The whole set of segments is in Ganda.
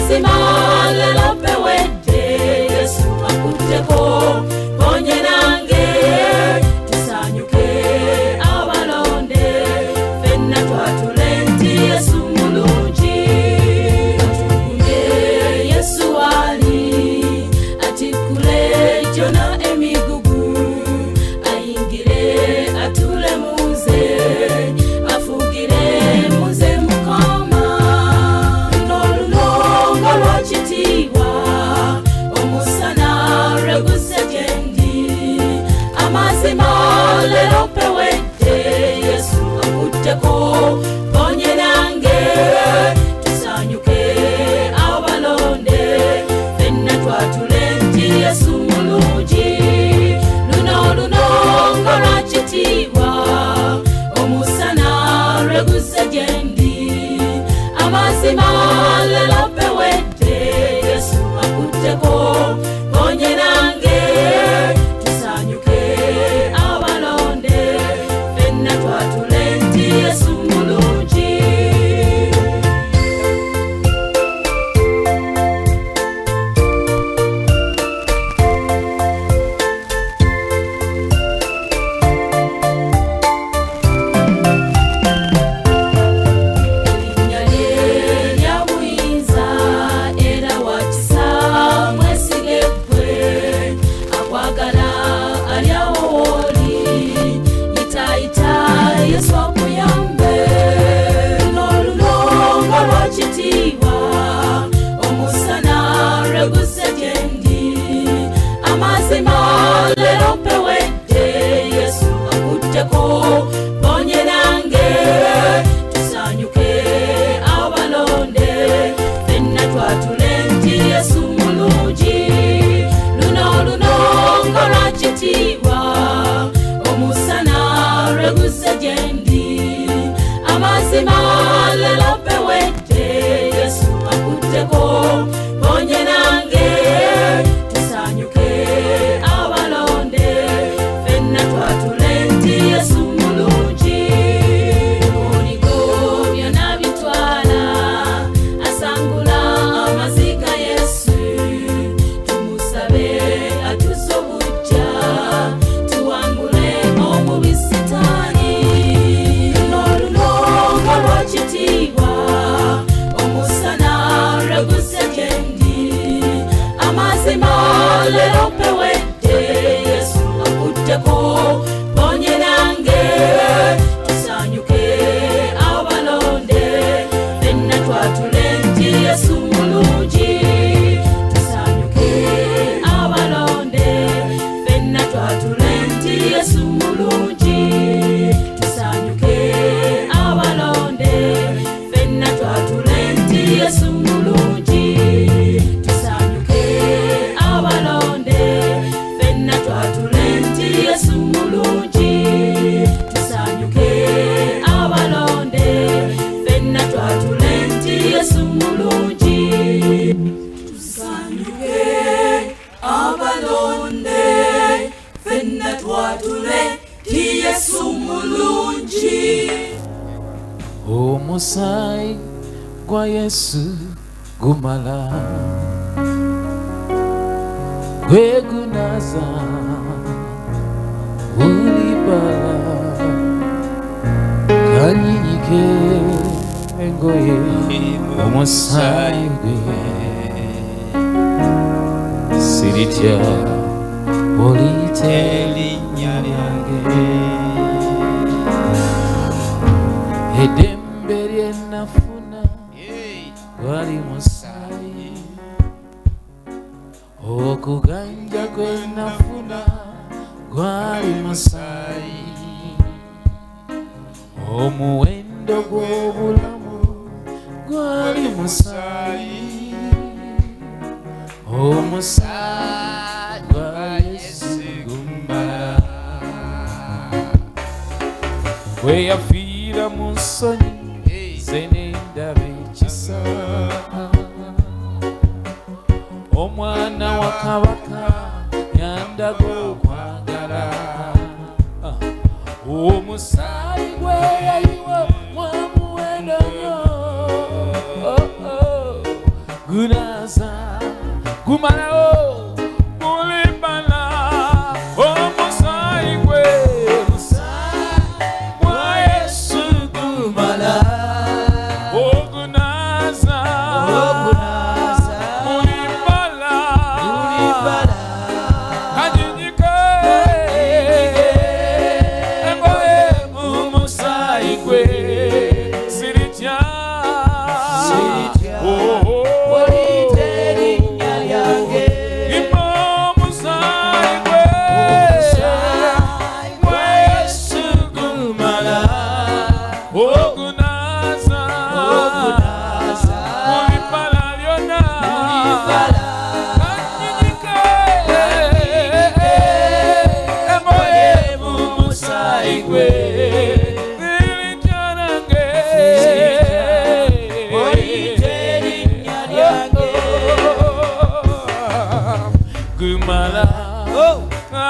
amazima lelo pewedde Yesu akutteko ponye nange tusanyuke abalonde fenna twatule nti Yesu mulungi atukume Yesu ali atikule jona emigugu ayingire atule muze afugire muze mukama n'olulongo lwakitiibwa omusana reguse gyendi amazima lero pewedde Yesu akutteko ponye nange tusanyuke abalonde fenna twatule nti Yesu mulungi luno olulongo lwakitiibwa omusana reguse gyendi amazima lero pewedde Yesu akutteko ponye nange tusanyuke abalonde fenna twatule nti Yesu mulungi erinnya lye lya Wuliriza era wakisa mwesige ggwe akwagala ali awo w'oli yitayita Yesu akuyambe n'olulongo lwakitiibwa omusana reguse gyendi amazima lero pewedde Yesu akutteko ponye nange tusanyuke abalonde fenna twatule nti Yesu mulungi luno olulongo lwakitiibwa omusana reguse gyendi amazima lero pewedde Yesu akutteko ponye nange tusanyuke abalonde fenna twatule nti Yesu mulungi muligo byonna bitwala asangula amaziga Yesu tumusabe atuze obujja tuwangule omubi Sitaani n'olulongo lwakitiibwa omusana reguse gyendi amazima lero pewedde Yesu akutteko ponye nange tusanyuke abalonde fenna twatule nti Yesu mulungi tusanyuke abalonde fenna twatule nti Yesu mulungi tusanyuke abalonde fenna twatule nti Yesu mulungi tusanyuke abalonde fenna twatule nti Yesu mulungi tusanyuke abalonde fenna twatule nti Yesu mulungi tusanyuke abalonde fenna twatule nti Yesu mulungi omusaayi gwa Yesu gumala gwe gunaza buli bbala kanyiike engoye omusaayi gwe siritya oliyita erinnya lyange eddembe lye nafuna gwali musaayi okuganja gwe nafuna gwali musaayi omuwendo gw'obulamu gwali musaayi omusaayi gwa Yesu gummala bwe yafiira mu nsonyi ze n'endaba ekisa omwana wa kabaka yandaga okwagala omusaayi gwe yayiwa mwamuwendo nnyo guna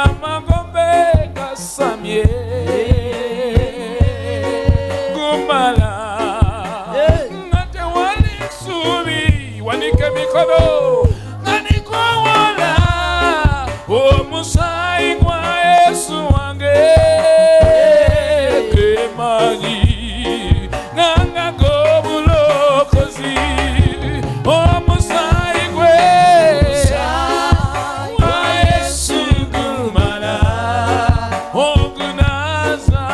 amagombe gasamye gumala nga tewali nsuubi wanike emikono nga nikowola omusaayi gwa Yesu wange kemanyi nanga g'obulokozi omusaayi gwe gwa Yesu gumala ogunaza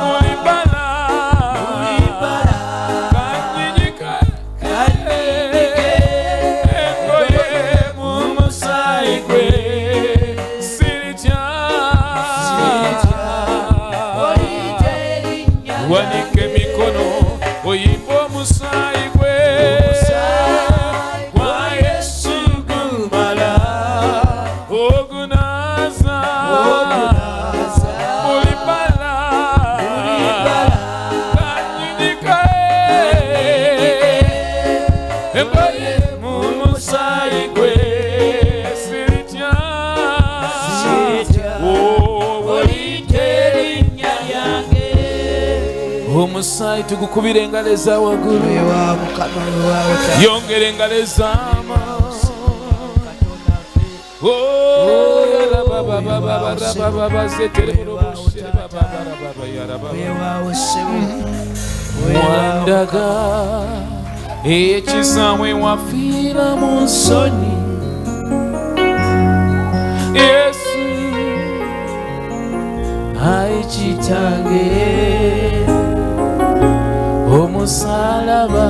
mulibala kanyinyika engoye mu musaayi gwe siritya wanike emikono oyimba omusaayi gwe gwa Yesu gumala ogunaza mulibala kanyinyika engoye mu musaayi gwe siritya omusaayi tugukubira engalo eza waggulu yongera engalo ezaama wandaga ekizamwe wafiira mu nsonyi Yesu ayi kitange omusalaba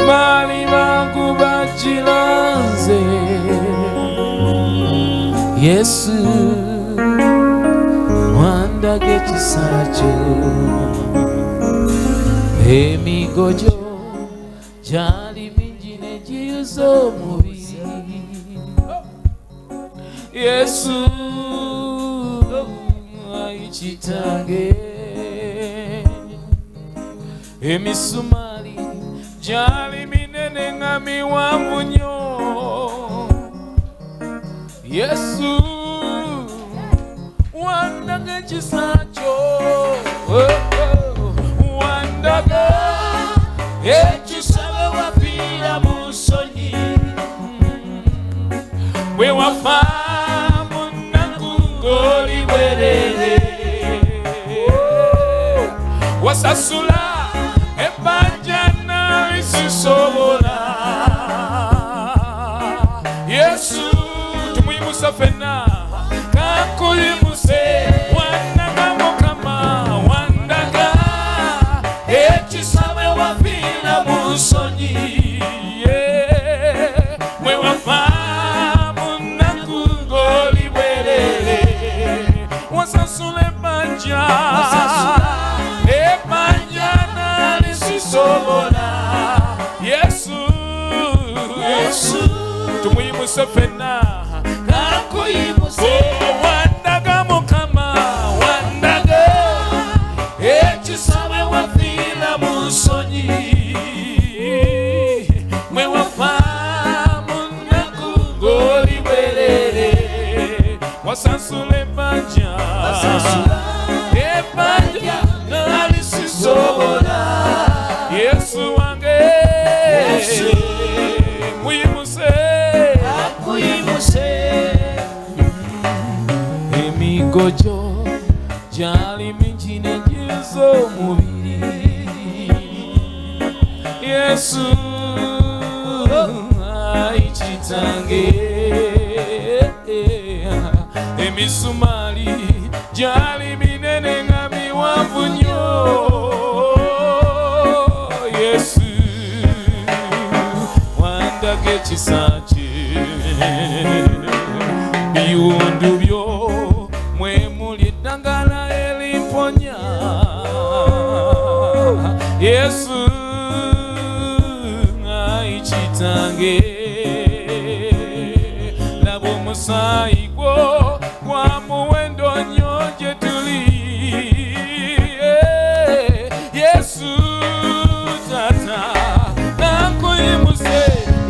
baali bagubagiranze Yesu wandaga ekisa kyo emigojo gyali mingi ne giyuza omubiri Yesu ayi kitange emisumali gyali minene nga miwanvu nnyo Yesu wandaga ekisa kyo wandaga ekisa bwe wafiira mu nsonyi bwe wafa mu nnaku ng'oli bwerere wasasula ebbanja nalisisobola Yesu tumuyimuse ffenna kakuyimuse wandaga Mukama wandaga ekisa bwe wafiira mu nsonyi bwe wafa mu nnaku ng'oli bwerere wasasula ebbanja Yesu tumuyimuse ffenna kakuyimuse wandaga Mukama wandaga ekisa bwe wafiira mu nsonyi bwe wafa mu nnaku ng'oli bwerere wasasula ebbanja nalisisobola Yesu wange muyimuse emigojo gyali mingi ne giyuza omubiri Yesu ayi kitange emisumali gyali minene nga miwanvu nnyo Yesu wandaga ekisa kye biwundu byo mwe muli eddagala erimponya Yesu ayi kitange laba omusaayi gwo gwa muwendo nnyo gye tuli Yesu tata nakuyimuse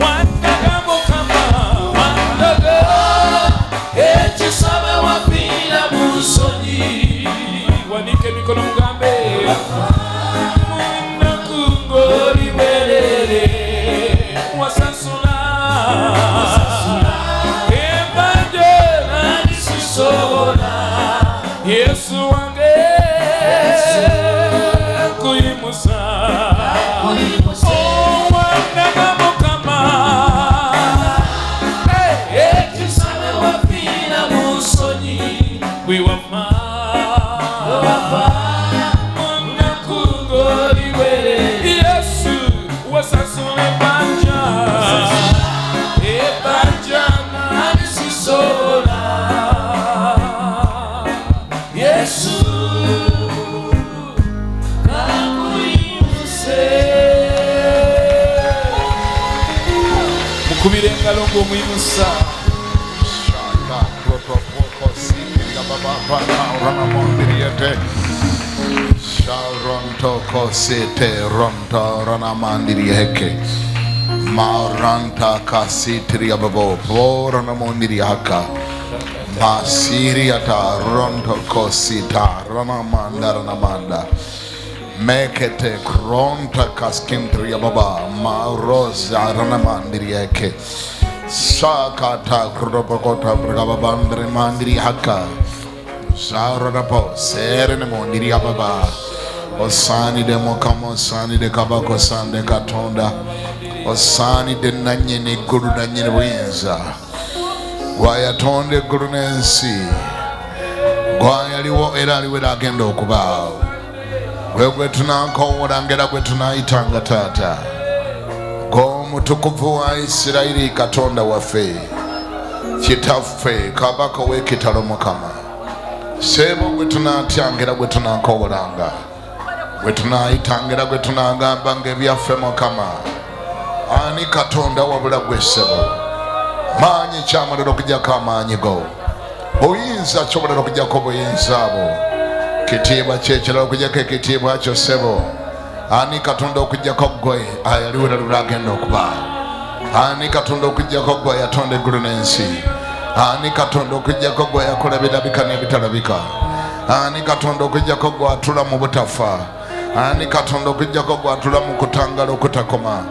wandaga Mukama wandaga Yesu wange kuyimusa omwana wa Mukama ekisabe wafiira mu nsonyi bwe wafa munaku ng'oliwere Yesu wasasula ebanja nalisisola Yesu kakuyimuse mukubire engalo ng'omwimusa Sharontoko sete ronto ranamandirieke Maranta kasitria babo borana mondiri haka Masiriata ronto kosita ranamanda Mekete kronta kaskintria baba Marosa ranamandirieke Sakata krobokota bragabandre mandiri haka Saradapo serene mondiri baba Osani de mokamo sani de kabako sande katonda Osani de nanyene guru nanyene buyinza gwayatonde guru n'ensi gwayaliwo era aliwo era agenda okubaawo gwe tunankowoola ngera gwe tunayitanga taata g'omutukuvu wa Isirayiri katonda waffe kitaffe kabaka w'ekitalo Mukama sebo gwe tunatyangera gwe tunankowolanga gwe tunayitangera gwe tunagamba ng'ebyaffe Mukama ani katonda wabula gwe ssebo maanyi kyamalira okujjako amaanyi go buyinza kyobalira okujjako buyinza abo kitiibwa kyekirala okujjako ekitiibwa kyo ssebo ani katonda okujjako gwe ayaliwo era lula agenda okuba ani katonda okujjako gwe yatonda eggulu n'ensi ani katonda okujjako gwe yakola ebirabika n'ebitalabika ani katonda okujjako gwe atula mu butafa ani katonda okujjako gwe atula mu kutangala okutakoma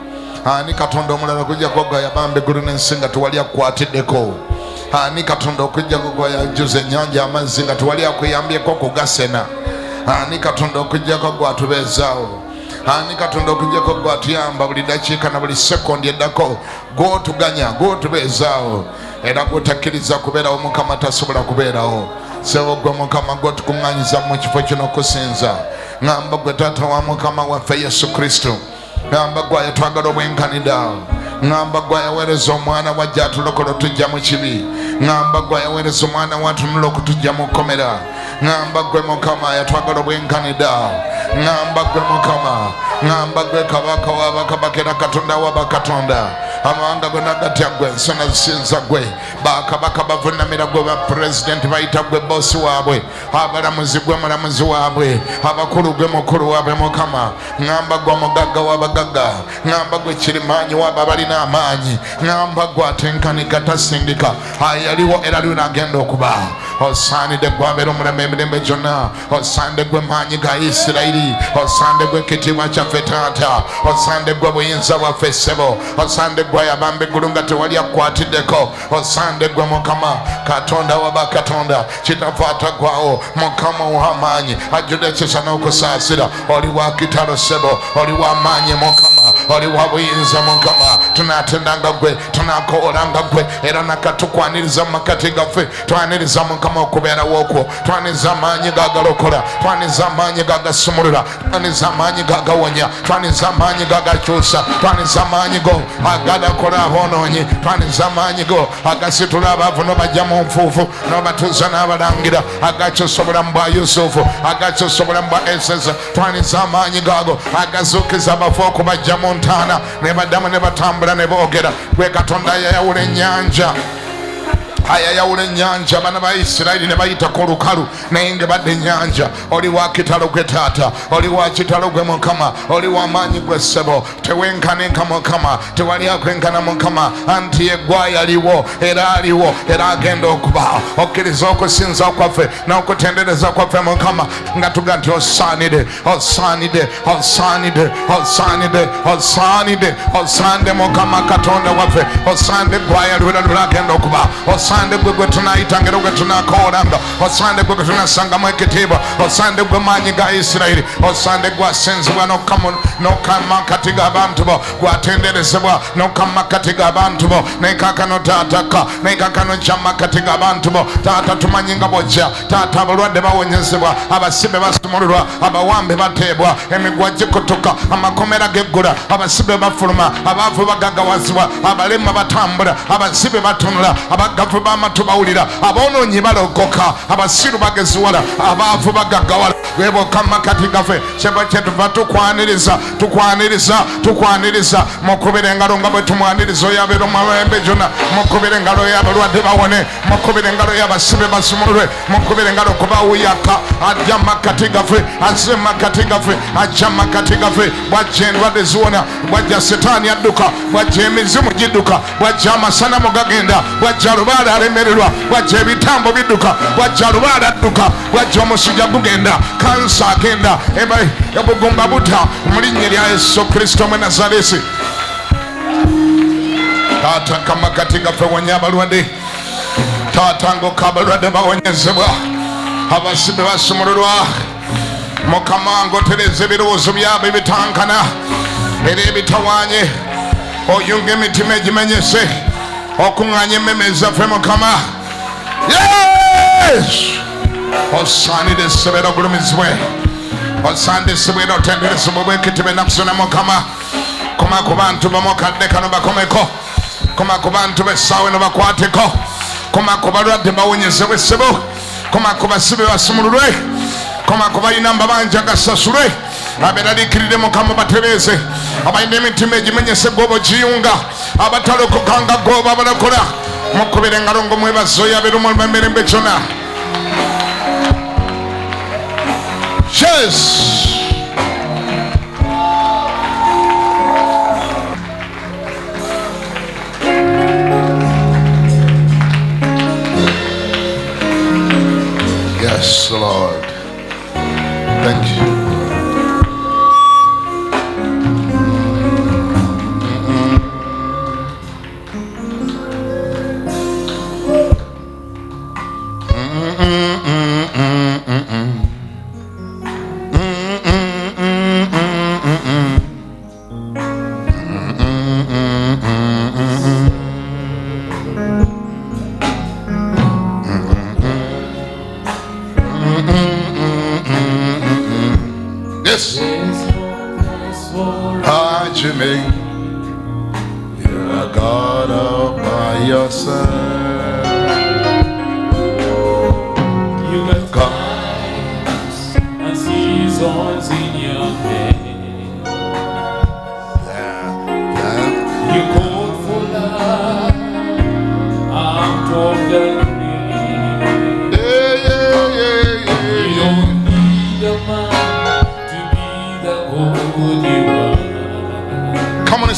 ani katonda omulala okujjako gwe yabamba eggulu n'ensi nga tewali akukwatiddeko ani katonda okujjako gwe yajuza ennyanja amazzi nga tewali akweyambyeko kugasena ani katonda okujjako gwe atubeezaawo ani katonda okujjako gwe atuyamba buli dakiika na buli sekondi eddako gw'otuganya gw'otubeezaawo era gw'otakkiriza kubeerawo Mukama tasobola kubeerawo sebo gwe Mukama gw'otukuŋŋaanyiza mu kifo kino okusinza ŋŋamba gwe taata wa Mukama waffe Yesu Kristo ŋŋamba gwe ayatwagala obwenkanida ŋŋamba gwe ayaweereza omwana wajja atulokola otujja mu kibi ŋŋamba gwe ayaweereza omwana watunula okutujja mu kkomera ŋŋamba gwe Mukama ayatwagala obwenkanida ŋŋamba gwe Mukama ŋŋamba gwe kabaka w'abakabaka era katonda w'abakatonda amawanga gonna gatya gwe ensona zisinza gwe bakabaka bavunamira gwe bapulezidenti bayita gwe bosi waabwe abalamuzi gwe mulamuzi waabwe abakulu gwe mukulu waabwe Mukama ŋŋamba gwe omugagga w'abagagga ŋŋamba gwe kirimaanyi w'abo abalina amaanyi ŋŋamba gwe atenkanika tasindika ayaliwo era aliwo n'agenda okuba osaanidde gwe abeera omulamu emirembe gyonna osaanidde gwe maanyi ga Isirayiri osaanidde gwe ekitiibwa kyaffe taata osaanidde gwe buyinza bwaffe ssebo osaanidde gwe ayabamba eggulu nga tewali akkwatiddeko osaanidde gwe Mukama katonda w'abakatonda kitavaatagwawo Mukama w'amaanyi ajjudde ekisa n'okusaasira oli wa kitalo ssebo oli w'amaanyi Mukama oli wa buyinza Mukama tunatendanga gwe tunakoolanga gwe era nakatukwaniriza mu makati gaffe twaniriza Mukama okubeerawo okwo twaniriza amaanyi gagalokola twaniriza amaanyi gagasumulula twaniriza amaanyi gagawonya twaniriza amaanyi gagakyusa twaniriza amaanyi go agadakola aboonoonyi twaniriza amaanyi go agasitula abaavu n'obajja mu nfuufu n'obatuuza n'abalangira agakyusa obulamu bwa Yusufu agakyusa obulamu bwa Eseza twaniriza amaanyi gago agazuukiza abafu okubajja mu ntaana ne baddamu ne batambula ne boogera gwe katonda yayawula ennyanja ayayawula ennyanja abaana ba Isirayiri ne bayitako olukalu naye nga badde ennyanja oli wa kitalo gwe taata oli wa kitalo gwe Mukama oli wa maanyi gwe ssebo tewenkanenka Mukama tewali akwenkana Mukama anti yeggwayo aliwo era agenda okuba okkiriza okusinza kwaffe n'okutendereza kwaffe Mukama nga tuga nti osaanide osaanide Mukama katonda waffe osaanide eggwayo aliwo era agenda okuba Osande gwe tunayitangira gwe tunakoolanga. Osande gwe tunasangamu ekitiibwa. Osande gwe maanyi ga Isirayiri. Osande gwe asinzibwa n'okama kati g'abantu bo. Gwatenderezebwa n'okama kati g'abantu bo. Nekakano taataka nekakano kyama kati g'abantu bo. Taata tumanyi nga bw'ojja. Taata abalwadde bawonyezebwa. Abasibe basumululwa. Abawambe bateebwa. Emiguwa gikutuka. Amakomera geggula. Abasibe bafuluma. Abaavu bagagawazibwa. Abalema batambula. Abasibe batunula. Abagavu b'amatu bawulira. Aboonoonyi balokoka. Abasiru bageziwala. Abaavu bagagawala. Gwebokama kati gaffe. Kyeba kyetuva tukwaniriza mukubire engalo nga bwe tumwaniriza oyo abeera omwembe gyonna. Mukubire engalo y'abalwadde bawone. Mukubire engalo y'abasibe basumululwe. Mukubire engalo kuba wuyaka ajja makati gaffe. Azze makati gaffe. Ajja makati gaffe. Bw'ajja endwadde ziwona. Bw'ajja setaani adduka. Bw'ajja emizimu gidduka. Bw'ajja amasanamu gagenda. Bw'ajja lubaala alemererwa. Bw'ajja ebitambo bidduka. Bw'ajja lubaala adduka. Bw'ajja omusujja gugenda. Kansa agenda. Obugumba buta mu linnya lya Yesu Kristo omwe Nazareti. Taata kama kati gaffe wonya abalwadde. Taata ngoka abalwadde bawonyezebwa. Abasibe basumululwa. Mukama ngotereza ebirowoozo byabwe ebitankana era ebitawaanye. Oyunga emitima egimenyese. Okuŋŋaanya emmeme zaffe Mukama. Yes! Osaanire essebera ogulumizibwe. Osaanire essebera otenderezebwa obwekitiibwa ennaku zonna Mukama. Koma ku bantu bamukadde kano bakomeko. Koma ku bantu b'essaawa eno bakwateko. Koma ku balwadde bawonyezebwe essebo. Koma ku basibe basumululwe. Koma ku balina amabanja gasasulwe. Abeeraliikirire Mukama batereeze. Abalina emitima egimenyese gwoba ogiyunga. Abatalokoka nga gwoba abalokola. Mukubire engalo ng'omwebaza oyo abeera omuluma emirembe gyonna. Yes! Yes, Lord. Thank you.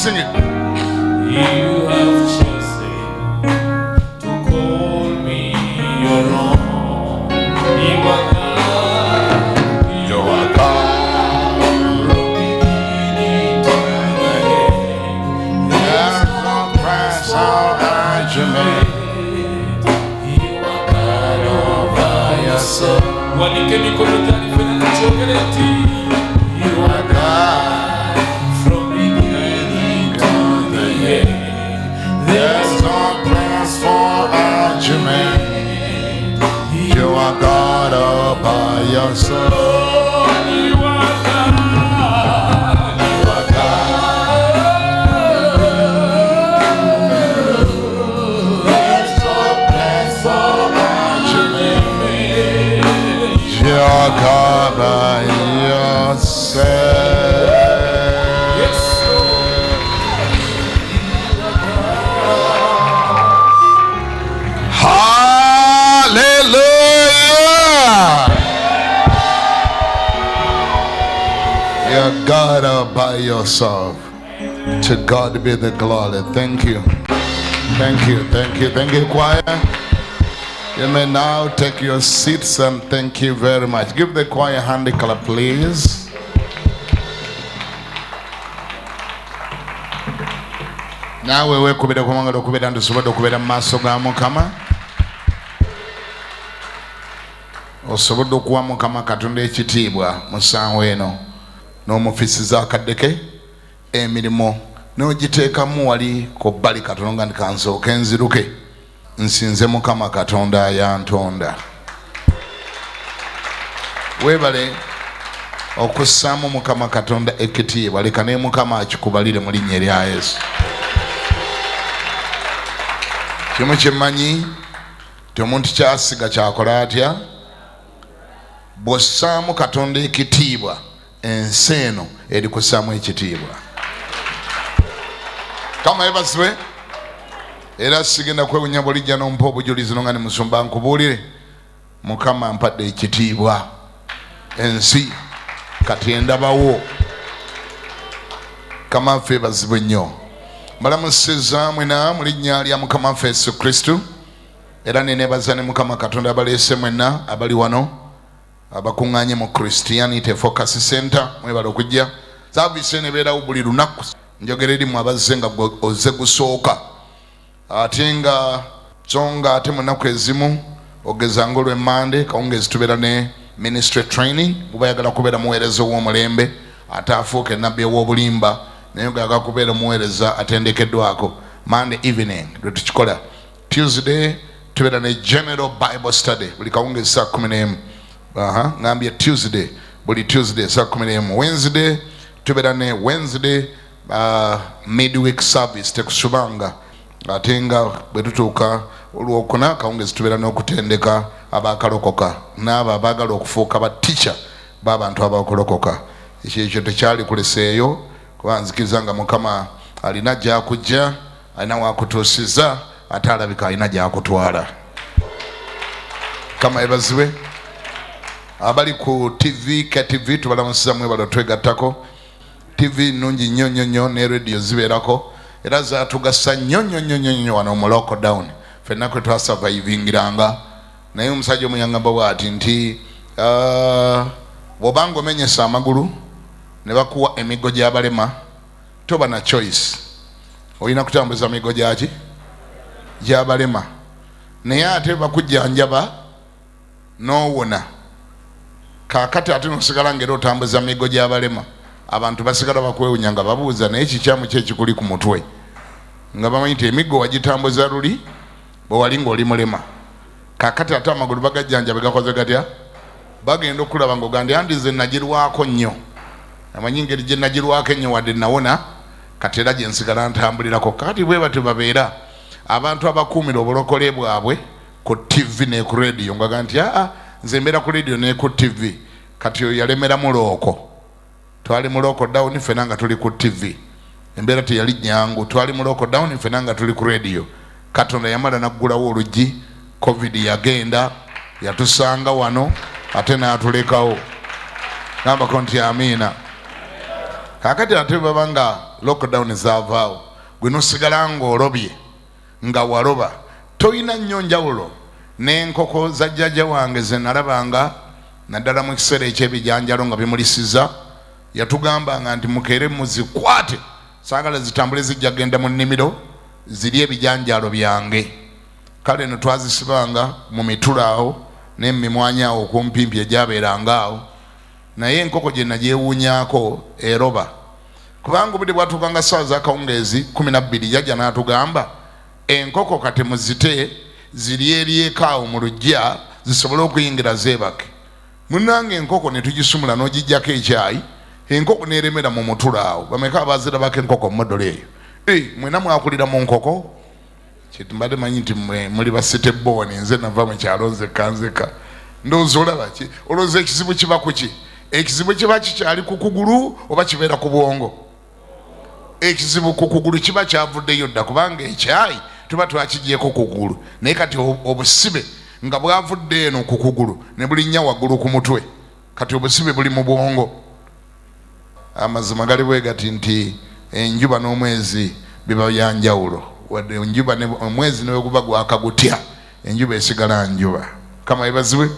Sing it. You have chosen to call me your own. You are God. You are God. From beginning to the end. There's no price how high you made. You are God all by yourself. You are God. There's no place for argument. You are God all by yourself. You are God. You are God. There's no place for argument. You are God by yourself. You're God all by yourself. To God be the glory. Thank you. Thank you. Thank you. Thank you, choir. You may now take your seats and thank you very much. Give the choir a hand clap, please. Now we will kubira kumanga do kubira ndu sobodo kubira maso ga Mukama. Osobola okuwa Mukama Katonda ekitiibwa mu ssaawa eno n'omufisiza akaddeke emirimu n'ogiteekamu wali ku bbali katono nga ndikansooke nziruke nsinze Mukama Katonda yantonda. Weebale okussaamu Mukama Katonda ekitiibwa, leka ne Mukama akikubalire mu linnya erya Yesu. Kimu kyemmanyi ti omuntu kyasiga kyakola atya? Bw'ossaamu Katonda ekitiibwa, ensi eno eri kussaamu ekitiibwa. Kama yebasibwe era sigenda kwewunya bulijja n'ompa obujulizi nga ne musumba nkubuulire Mukama mpadde ekitiibwa. Ensi kati endabawo. Kama ffe bazibwe nnyo. Mbalamusiza mwena mu linnya lya Mukama waffe Yesu Kristo, era neneebaza ne Mukama Katonda abaleese mwenna abali wano abakuŋŋaanye mu Christianity Focus Center. Mwebale okujja. Saavisi eno ebeerawo buli lunaku. Njogera eri mu abazze nga ozze gusooka ate nga songa ate mu nnaku ezimu ogezanga olw'emmande kawungeezi tubeera ne ministry training. Buba yagala kubeera muweereza ow'omulembe ate afuuka ennabbi ew'obulimba naye ogayagala kubeera muweereza atendekeddwako. Monday evening lwe tukikola. Tuesday tubeera ne general Bible study buli kawungeezi saa 11. Ngambye Tuesday buli Tuesday saa 11. Wednesday tubeera ne Wednesday midweek service tekusubanga ate nga bwe tutuuka olwokuna kawungeezi tubeera n'okutendeka abakalokoka n'abo abaagala okufuuka ba teacher b'abantu abakolokoka. Ekyo tekyali kuleseeyo kuba nzikiriza nga Mukama alina gy'akujja, alina wakutuusiza ate alabika alina gy'akutwala. Kama yebazibwe. Abali ku TV, KTV tubalamusiza mwebale twegattako. TV nungi nnyo nnyo nnyo ne radio zibeerako era zaatugasa nnyo nnyo nnyo nnyo wano mu lockdown. Ffenna kwe twasurvivingiranga naye omusajja omuyangamba bw'ati nti bw'obanga omenyesa amagulu ne bakuwa emigo gy'abalema toba na choice, olina kutambuza migo gyaki gy'abalema, naye ate bakujjanjaba n'owona. Kaakati ate nosigala ng'era otambuza migo gy'abalema, abantu basigala bakwewunya nga babuuza naye kikyamu ki ekikuli ku mutwe, nga bamanyi nti emigo wagitambuza luli bwe wali ng'oli mulema. Kaakati ate amagulu bagajjanjabe gakoze gatya? Bagenda okulaba ng'ogambye andize nagirwako nnyo, amanyi ngeri gye nagirwako ennyo wadde nawona kati era gye nsigala ntambulirako. Kakati bwe batyo babeera abantu abakuumira obulokole bwabwe ku TV ne ku radio ng'agamba nti nze mbeera ku radio ne ku TV. Kati oyo yalemera mulooko, twali mu lockdown ffenna nga tuli ku TV. Embeera teyali nyangu, twali mu lockdown ffenna nga tuli ku radio. Katonda yamala naggulawo oluggi, COVID yagenda yatusanga wano ate n'atulekawo. Nambako nti amiina. Kaakati ate baba nga lockdown zaavaawo, gwe nosigala ng'olobye nga waloba toyina nnyo njawulo n'enkoko za jjajja wange ze nalabanga naddala mu kiseera ekyebijanjalo nga bimulisiza. Yatugambanga nti mukeere muzikwate, saagala zitambule zijja genda mu nnimiro ziri ebijanjalo byange. Kale no twazisibanga mu mitula awo n'emimwanyi awo okumpimpi egyabeeranga awo, naye enkoko gye nagyewuunyaako eroba. Kubanga obudde bwatuukanga ssaawa z'akawungeezi 12 yajja n'atugamba enkoko kati muzite ziri eri eka awo mu luggya zisobole okuyingira zeebake. Munnange enkoko ne tugisumula n'ogijjako ekyayi, enkoko n'eremera mu mutula awo. Bameka abazirabako enkoko mu modola eyo? Mwena mwakulira mu nkoko? Mbadde manyi nti muli basite booni, nze nava mu kyalo nzekka. Ndowooza olaba ki? Olowooza ekizibu kiba ku ki? Ekizibu kiba kikyali ku kugulu oba kibeera ku bwongo? Ekizibu ku kugulu kiba kyavuddeyo dda, kubanga ekyayi tuba twakigyeko ku kugulu, naye kati obusibe nga bwavudde eno ku kugulu ne bulinnya waggulu ku mutwe, kati obusibe buli mu bwongo. Amazima gali bwe gati nti enjuba n'omwezi biba bya njawulo, wadde enjuba omwezi ne guba gwakagutya, enjuba esigala njuba. Kama ebazibwe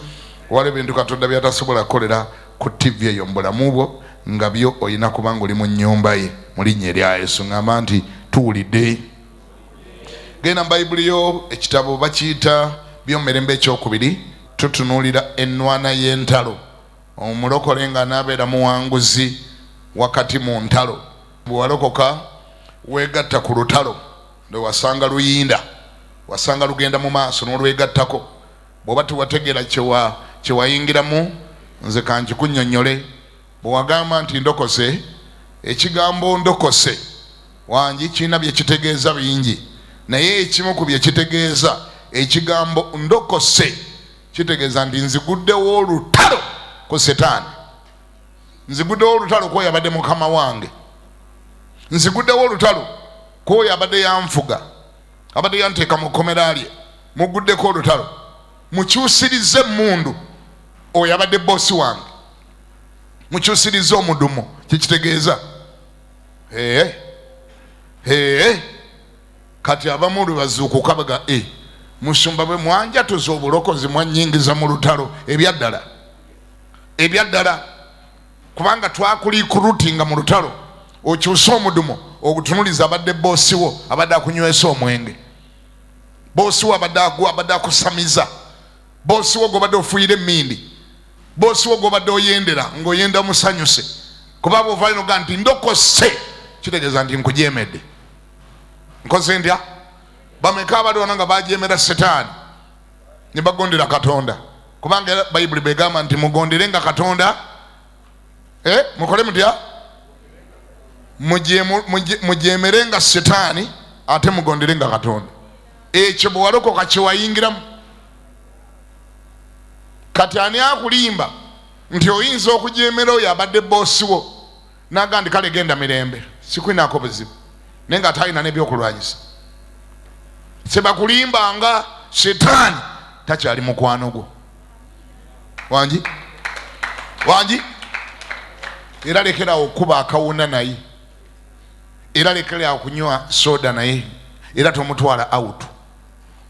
wale bintu Katonda byatasobola kukolera ku TV eyo mu bulamu bwo nga byo olina kubanga oli mu nnyumba ye mu linnya erya Yesu. Ngamba nti tuwulidde. Genda mu Bayibuli yo ekitabo bakiyita by'omumirembe ekyokubiri tutunuulira ennwana y'entalo omulokole nga n'abeera muwanguzi wakati mu ntalo. Bwe walokoka weegatta ku lutalo wasanga luyinda, wasanga lugenda mu maaso n'olwegattako. bw'oba tewategeera kyewayingiramu nze kankikunnyonnyole. bwe wagamba nti ndokose, ekigambo ndokose wangi kirina bye kitegeeza bingi, naye ekimu ku bye kitegeeza, ekigambo ndokose kitegeeza nti nziguddewo olutalo ku Setaani, nziguddewo olutalo kwoyo abadde mukama wange, nziguddewo olutalo kwoyo abadde yanfuga, abadde yanteeka mu kkomera lye. Muguddeko olutalo, mukyusirize emmundu, oyo abadde boosi wange, mukyusirize omudumo. Kikitegeeza kati abamu lwe bazuukuka baga musumba bwe mwanjatuza obulokozi mwannyingiza mu lutalo. Ebyaddala, ebyaddala, kubanga twakulikurutinga mu lutalo, okyuse omudumo ogutunuliza abadde boosi wo, abadde akunywesa omwenge, boosi wo abadde akusamiza, boosi wo gobadde ofuuyire emmindi, boosi wo gobadde oyendera ng'oyenda musanyuse. Kuba bw'ovaayo noga nti ndokose, kitegeeza nti nkujeemedde. Nkoze ndya? Bameka abadde nga bajeemera Setaani ne bagondera Katonda? Kubanga Bayibuli begamba nti mugonderenga Katonda, mukole mutya? Mujeemerenga Setaani ate mugonderenga Katonda. Ekyo bwe walokoka kyewayingiramu. Kati ani akulimba nti oyinza okujeemera oyo abadde boosi wo naga ndi kale genda mirembe, sikwinaako buzibu, naye nga talina n'ebyokulwanyisa. Sebakulimbanga Setaani takyali mukwano gwo wangi era lekerawo okuba akawuna naye, era lekerawo okunywa soda naye, era tomutwala out.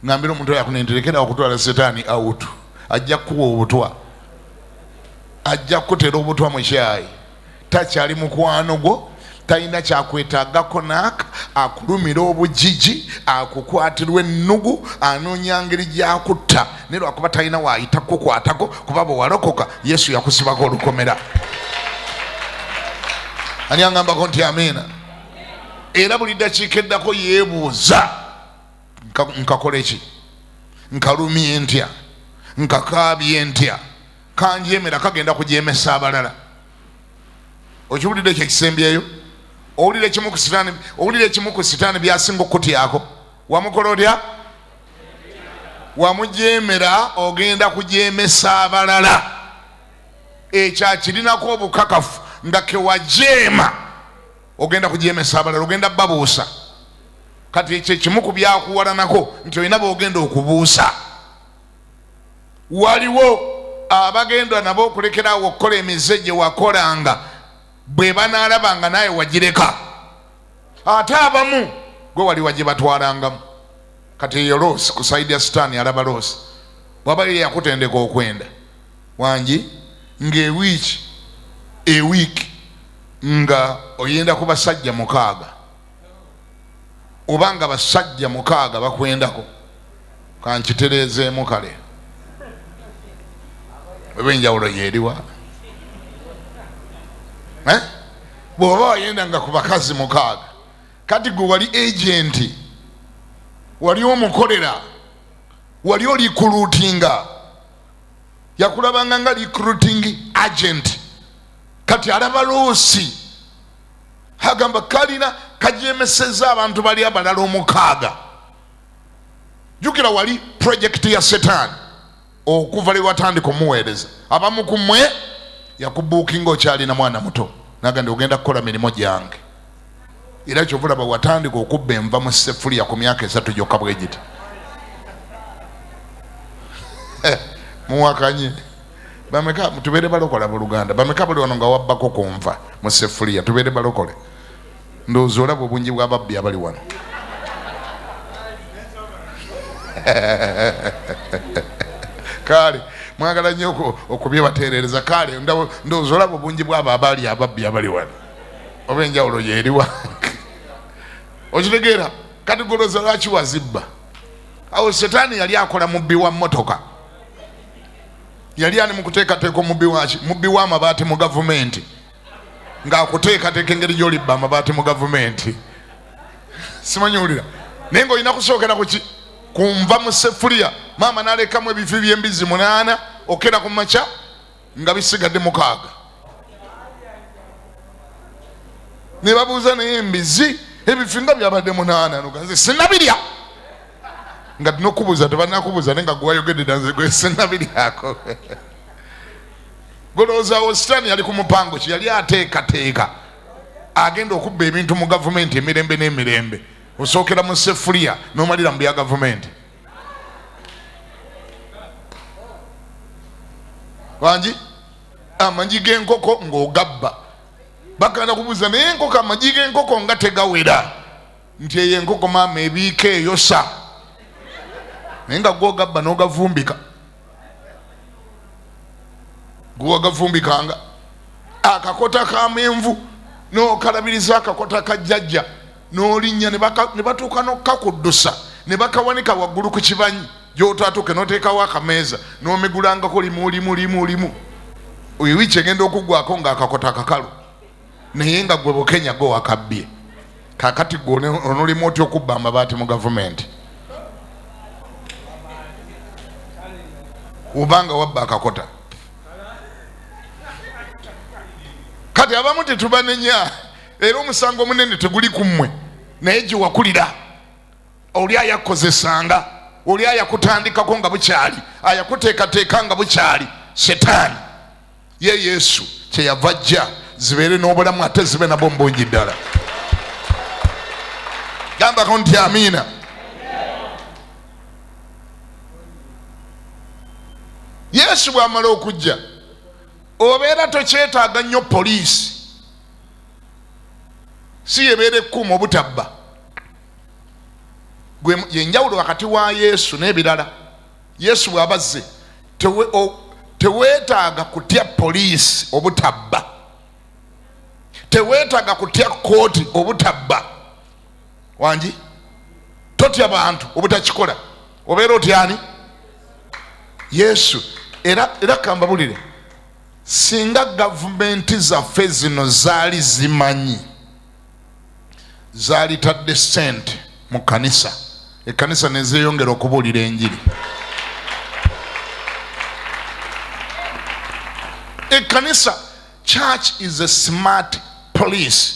Ngambira omuntu oyo akunenterekerawo okutwala Setaani out, ajja kuwa obutwa, ajja kutera obutwa mu kyayi. Takyali mukwano gwo, talina kyakwetaagako naaka, akulumira obujiji, akukwatirwa ennugu, anoonya ngeri gyakutta, ne lwakuba talina waayita kukwatako, kuba bwe walokoka Yesu yakusibako olukomera. Ani angambako nti amiina? Era buli ddakiika eddako yeebuuza, nkakole ki? Nkalumye ntya? Nkakaabye ntya? Kanjeemera kagenda kujeemesa abalala. Okiwulidde ekyo ekisembyeyo? Owulira ekimu ku Setaani byasinga okutyako? Wamukola otya? Wamujeemera, ogenda kujeemesa abalala. Ekyo akirinako obukakafu nga kewajeema ogenda kujeemesa abalala, ogenda babuusa. Kati ekyo ekimu ku byakuwalanako nti olina boogenda okubuusa. Waliwo abagenda nabo okulekerawo okukola emize gye wakolanga bwe banaalabanga naye wagireka. Ate abamu gwe waliwa gye batwalangamu. Kati eyo loosi ku saidi ya Setaani alaba loosi. Bw'aba ye yakutendeka okwenda wangi ng'ewiiki nga oyenda ku basajja 6 oba nga basajja 6 bakwendako, kankitereezeemu kale. Ebenjawulo yeeriwa? Bw'oba wayenda nga ku bakazi 6, kati gwe wali agenti, wali omukolera, wali olikuluutinga, yakulabanga nga recruiting agent. Kati alaba loosi agamba kalina kajeemeseza abantu bali abalala 6. Jukira wali project ya Setaani okuva lwe watandika omuweereza. Abamu ku mmwe yakubuukinga okyalina mwana muto, naga ndi ogenda kukola mirimu gyange. Era kyovulaba watandika okubba enva mu seffuliya ku myaka 3 gyokka bwe giti. Muwakanye. Bameka tubeere balokola mu Luganda. Bameka buli wano nga wabbako ku nva mu seffuliya. Tubeere balokole. Ndowooza olaba obungi bw'ababbi abali wano. Kale mwagala nnyo okubyebateerereza. Kale ndowooza olaba obungi bw'abo ababbi abali wano. Oba enjawulo yeeriwa. Okitegeera? Kati goloza lwaki wazibba? Awo Setaani yali akola mubbi wa mmotoka. yali ani mukuteekateeka mubbi w'amabaati mu gavumenti ng'akuteekateeka engeri gy'olibba amabaati mu gavumenti simanyulira naye ng'olina kusookera kunva mu sefuliya maama n'alekamu ebifi by'embizi 8 okera ku makya nga bisigadde 6 ne babuuza naye embizi ebifi nga byabadde 8 nogaze sinabirya nga tinokubuuza tebanakubuuza naye nga gwayogedde danze gwe sinabiryako golowoozawo sitaani yali ku mupango ki yali ateekateeka agenda okubba ebintu mu gavumenti emirembe n'emirembe osookera mu sefuliya n'omalira mu bya gavumenti wangi amagi g'enkoko ng'ogabba bagenda kubuuza naye enkoko amagi g'enkoko nga tegawera nti eyo enkoko maama ebiika eyosa naye nga gwogabba n'ogavumbika gwagavumbikanga akakota kamenvu n'okalabiriza akakota kajjajja n'olinnya ne batuuka n'okakuddusa ne bakawanika waggulu ku kibanyi gy'otaatuke n'oteekawo akameeza n'omegulangako limu oyo wiiki egenda okuggwako ng'akakota akakalu naye nga gwe bukenya go wakabbye kakati gwe onolimu otya okubba amabaati mu gavumenti ubanga wabba akakota kati abamu tetubanenya era omusango omunene teguli ku mmwe naye gye wakulira oli ayakozesanga oli ayakutandikako nga bukyali ayakuteekateeka nga bukyali setaani ye yesu kyeyava ajja zibeere n'obulamu ate zibe nabo mbungi ddala gambako nti amiina yesu bw'amala okujja obeera tokyetaaga nnyo poliisi si yebeera ekkuuma obutabba yenjawulo wakati wa yesu n'ebirala yesu bw'abazze teweetaaga kutya poliisi obutabba teweetaaga kutya kooti obutabba wangi totya bantu obutakikola obeera otyani yesu era kambabulire singa gavumenti zaffe zino zaali zimanyi zaali tadde sente mu kanisa ekkanisa nezeyongera okubuulira enjiri ekkanisa church is a smart police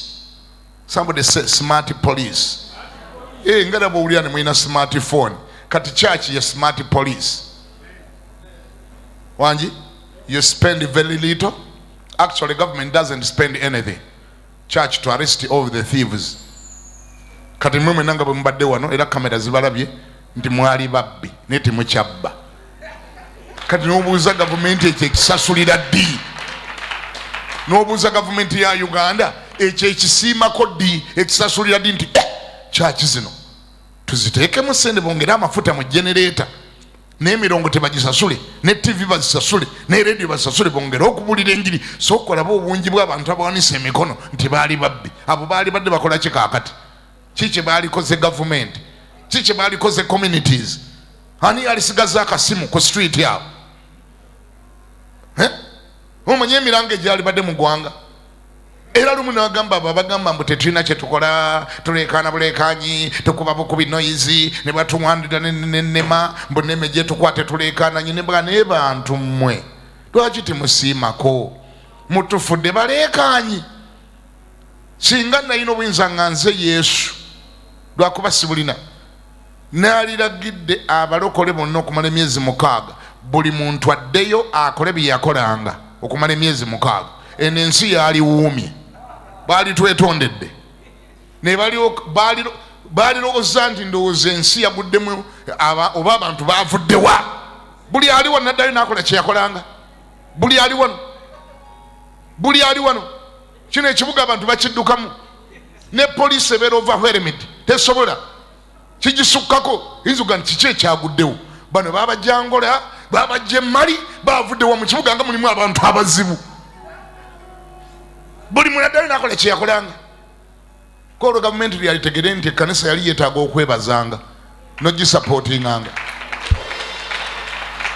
somebody say smart police ngara bwowulira ne mulina smartphone kati church ya smart police wanji you spend very little actually government doesn't spend anything church to arrest all the thieves kati mmwe nanga bwe mbadde wano era kamera zibalabye nti mwali babbi naye temukyabba kati n'obuuza gavumenti ekyo ekisasulira ddi n'obuuza gavumenti ya Uganda ekyo ekisiimako ddi ekisasulira ddi nti church zino tuziteekemu sente bongere amafuta mu generator n'emirongo tebagisasule ne TV bazisasule ne radio bazisasule bongere okubulira enjiri sokolaba obungi bw'abantu abawanisa emikono nti baali babbi abo baali badde bakola kikaakati kiki baali koze government kiki baali koze communities ani alisigaza akasimu ku street yao omanye emirango egyali badde mu ggwanga era lumu n'abagamba babagamba mbu tetulina kye tukola tuleekaana buleekanyi tukuba bukubi noyizi ne batuwandira nenema mbu neme gye tukwate tuleekaananyi ne bwa naye bantu mmwe lwaki temusiimako mutufudde baleekanyi singa nalina obuyinza nga nze yesu lwakuba sibulina naaliragidde abalokole bonna okumala emyezi 6 buli muntu addeyo akole bye yakolanga okumala emyezi 6 eno ensi yaliwuumye baali twetondedde ne balirowooza nti ndowooza ensi yaguddemu oba abantu baavuddewa buli ali wano naddayo n'akola kye yakolanga buli ali wano kino ekibuga abantu bakiddukamu ne poliisi ebeera overwhelmed tesobola kigisukkako inzuga nti kiki ekyaguddewo bano babajja Angola babajja Mali baavuddewa mu kibuga nga mulimu abantu abazibu buli munaddayo n'akola kye yakolanga kolo gavumenti lyalitegere nti ekkanisa yali yeetaaga okwebazanga nogisapootinganga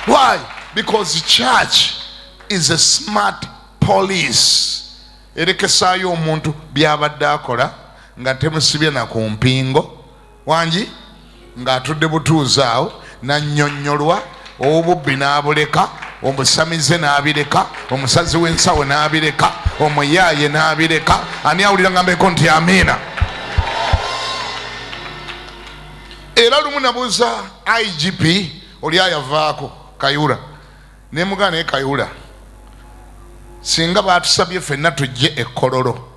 why because church is a smart police. Erekesaayo omuntu byabadde akola nga temusibye na ku mpingo wangi ng'atudde butuuzi awo nannyonnyolwa, obubbi n'abuleka, omusamize n'abireka, omusazi w'ensawo n'abireka, omuyaaye n'abireka. Ani awulira nga mbeko nti amiina? Era lumu nabuuza IGP oli ayavaako Kayihura, ne mugana naye Kayihura, singa batusabye ffenna tujje e Kololo,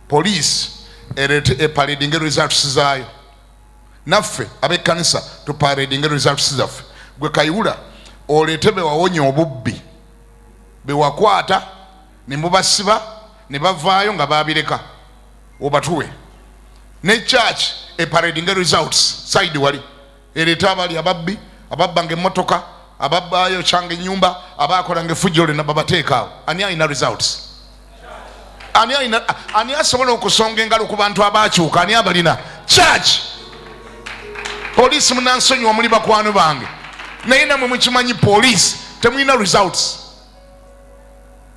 poliisi ereete eparadinga results zaayo, naffe ab'ekkanisa tuparadinga results zaffe, gwe Kayihura oleete bewawonya obubbi, bewakwata ne mubasiba ne bavaayo nga babireka, obatuwe ne church eparadinga results side wali ereete abali ababbi, ababbanga emmotoka, ababbaayo kyanga ennyumba, abaakolanga effujjo na babateeka awo. Ani alina results? Ani asobola okusonga engalo ku bantu abakyuka? Ani abalina? Church. Poliisi munansonyiwa muli bakwano bange, naye namwe mukimanyi poliisi temulina results,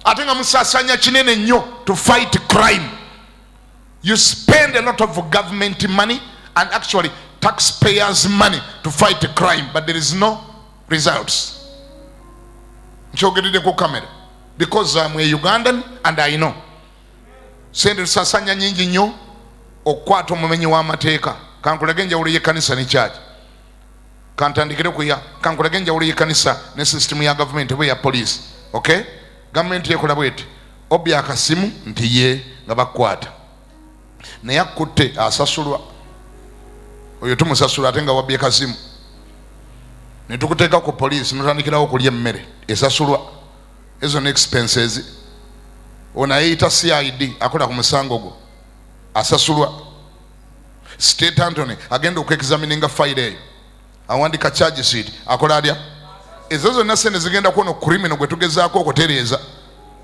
ate nga musaasanya kinene nnyo to fight crime. You spend a lot of government money and actually taxpayers' money to fight crime, but there is no results. Nchogerere ku kamera because I'm a Ugandan and I know. Sente sasanya nyingi nnyo okwata omumenyi w'amateeka. Kankulage enjawulo y'ekkanisa ne church. Kantandikire kuya kankulage enjawulo y'ekkanisa ne system ya government bwe ya police. Okay? Government yekola bweti obya akasimu nti ye nga bakwata. Naye akutte asasulwa. Oyo tumusasula ate nga wabye kasimu. Ne tukuteeka ku police mutandikirawo okulya emmere esasulwa. Ezo ne expenses. Onayita CID akola ku musango gwo asasulwa. State Anthony agenda okwexamininga file eyo awandika charge sheet akola atya? Ezo zonna sente zigenda kuno criminal gwe tugezaako okutereeza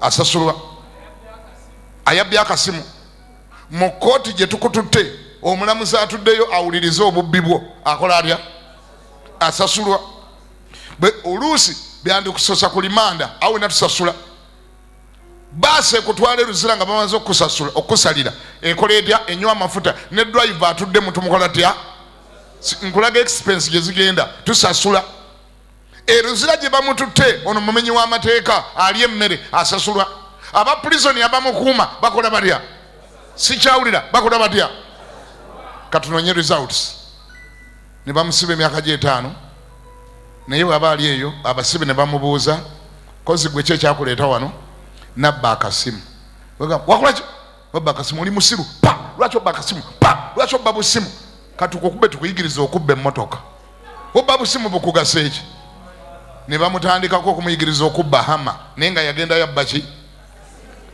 asasulwa. Ayabye akasimu mu kooti gye tukututte omulamuzi atuddeyo awulirize obubbi bwo akola atya? Asasulwa. Oluusi byandikusosa ku limanda awo natusasula. Baase kutwala Luzira nga bamaze okusalira ekola etya? Enywa amafuta ne driver atudde mutumukola atya? Nkulaga expense gye zigenda tusasula. Luzira gye bamututte ono mumenyi w'amateeka ali emmere asasulwa. Aba prison abamukuuma bakola batya? Sikyawulira bakola batya? Katunoonye results. Ne bamusiba emyaka gye 5 naye bw'aba ali eyo abasibe ne bamubuuza kozi gwe ki ekyakuleeta wano? Nabba akasimu. Wakolaki? Wabba akasimu. Oli musiru. Pa! Lwaki obba akasimu? Pa! Lwaki obba busimu? Katukukube tukuyigiriza okubba emmotoka. Obba busimu bukugasa eki? Ne bamutandikako okumuyigiriza okubba hama naye nga yagenda yabba ki?